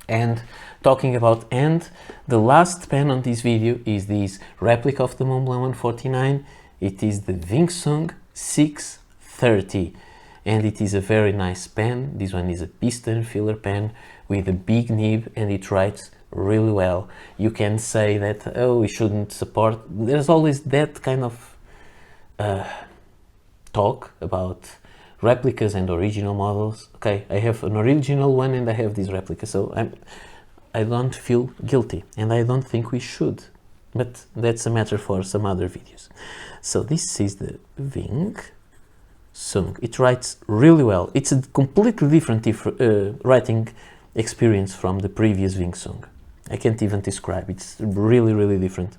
And talking about end, the last pen on this video is this replica of the Montblanc 149. It is the Wingsung 630, and it is a very nice pen. This one is a piston filler pen with a big nib, and it writes really well. You can say that, oh, we shouldn't support. There's always that kind of talk about replicas and original models. Okay, I have an original one and I have this replica, so I don't feel guilty, and I don't think we should, but that's a matter for some other videos. So this is the Wingsung. It writes really well. It's a completely different writing experience from the previous Wingsung. I can't even describe. It's really, really different.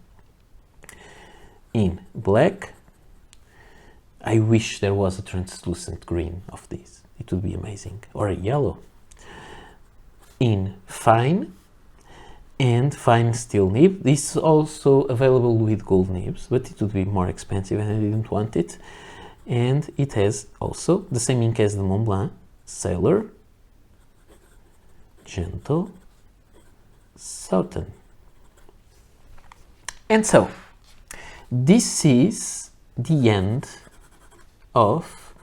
In black, I wish there was a translucent green of this. It would be amazing. Or a yellow. In fine and fine steel nib. This is also available with gold nibs, but it would be more expensive and I didn't want it. And it has also the same ink as the Montblanc, Sailor, Gentle, Southern. And so, this is the end of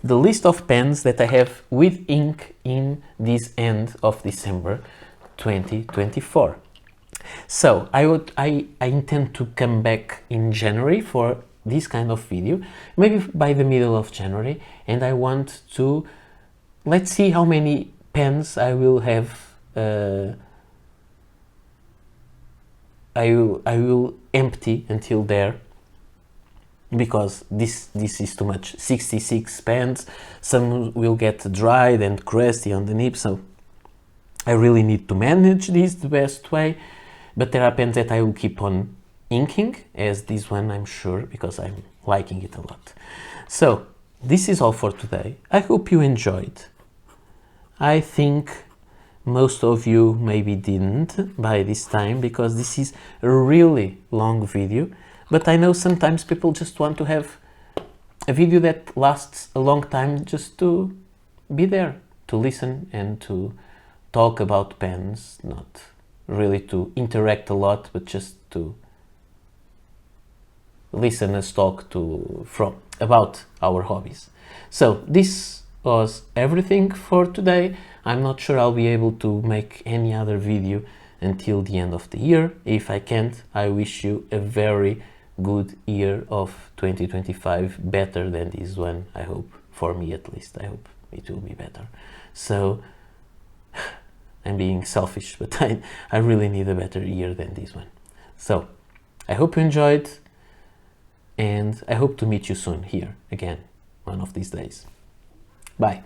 the list of pens that I have with ink in this end of December 2024. So I intend to come back in January for this kind of video, maybe by the middle of January, and I want to, let's see how many pens I will have. I will empty until there, because this is too much. 66 pens, some will get dried and crusty on the nib, so I really need to manage this the best way. But there are pens that I will keep on inking, as this one, I'm sure, because I'm liking it a lot. So this is all for today. I hope you enjoyed. I think most of you maybe didn't by this time, because this is a really long video. But I know sometimes people just want to have a video that lasts a long time, just to be there, to listen and to talk about pens, not really to interact a lot, but just to listen us talk about our hobbies. So this was everything for today. I'm not sure I'll be able to make any other video until the end of the year. If I can't, I wish you a very good year of 2025, better than this one, I hope, for me at least. I hope it will be better. So I'm being selfish, but I really need a better ear than this one. So I hope you enjoyed, and I hope to meet you soon here again one of these days. Bye.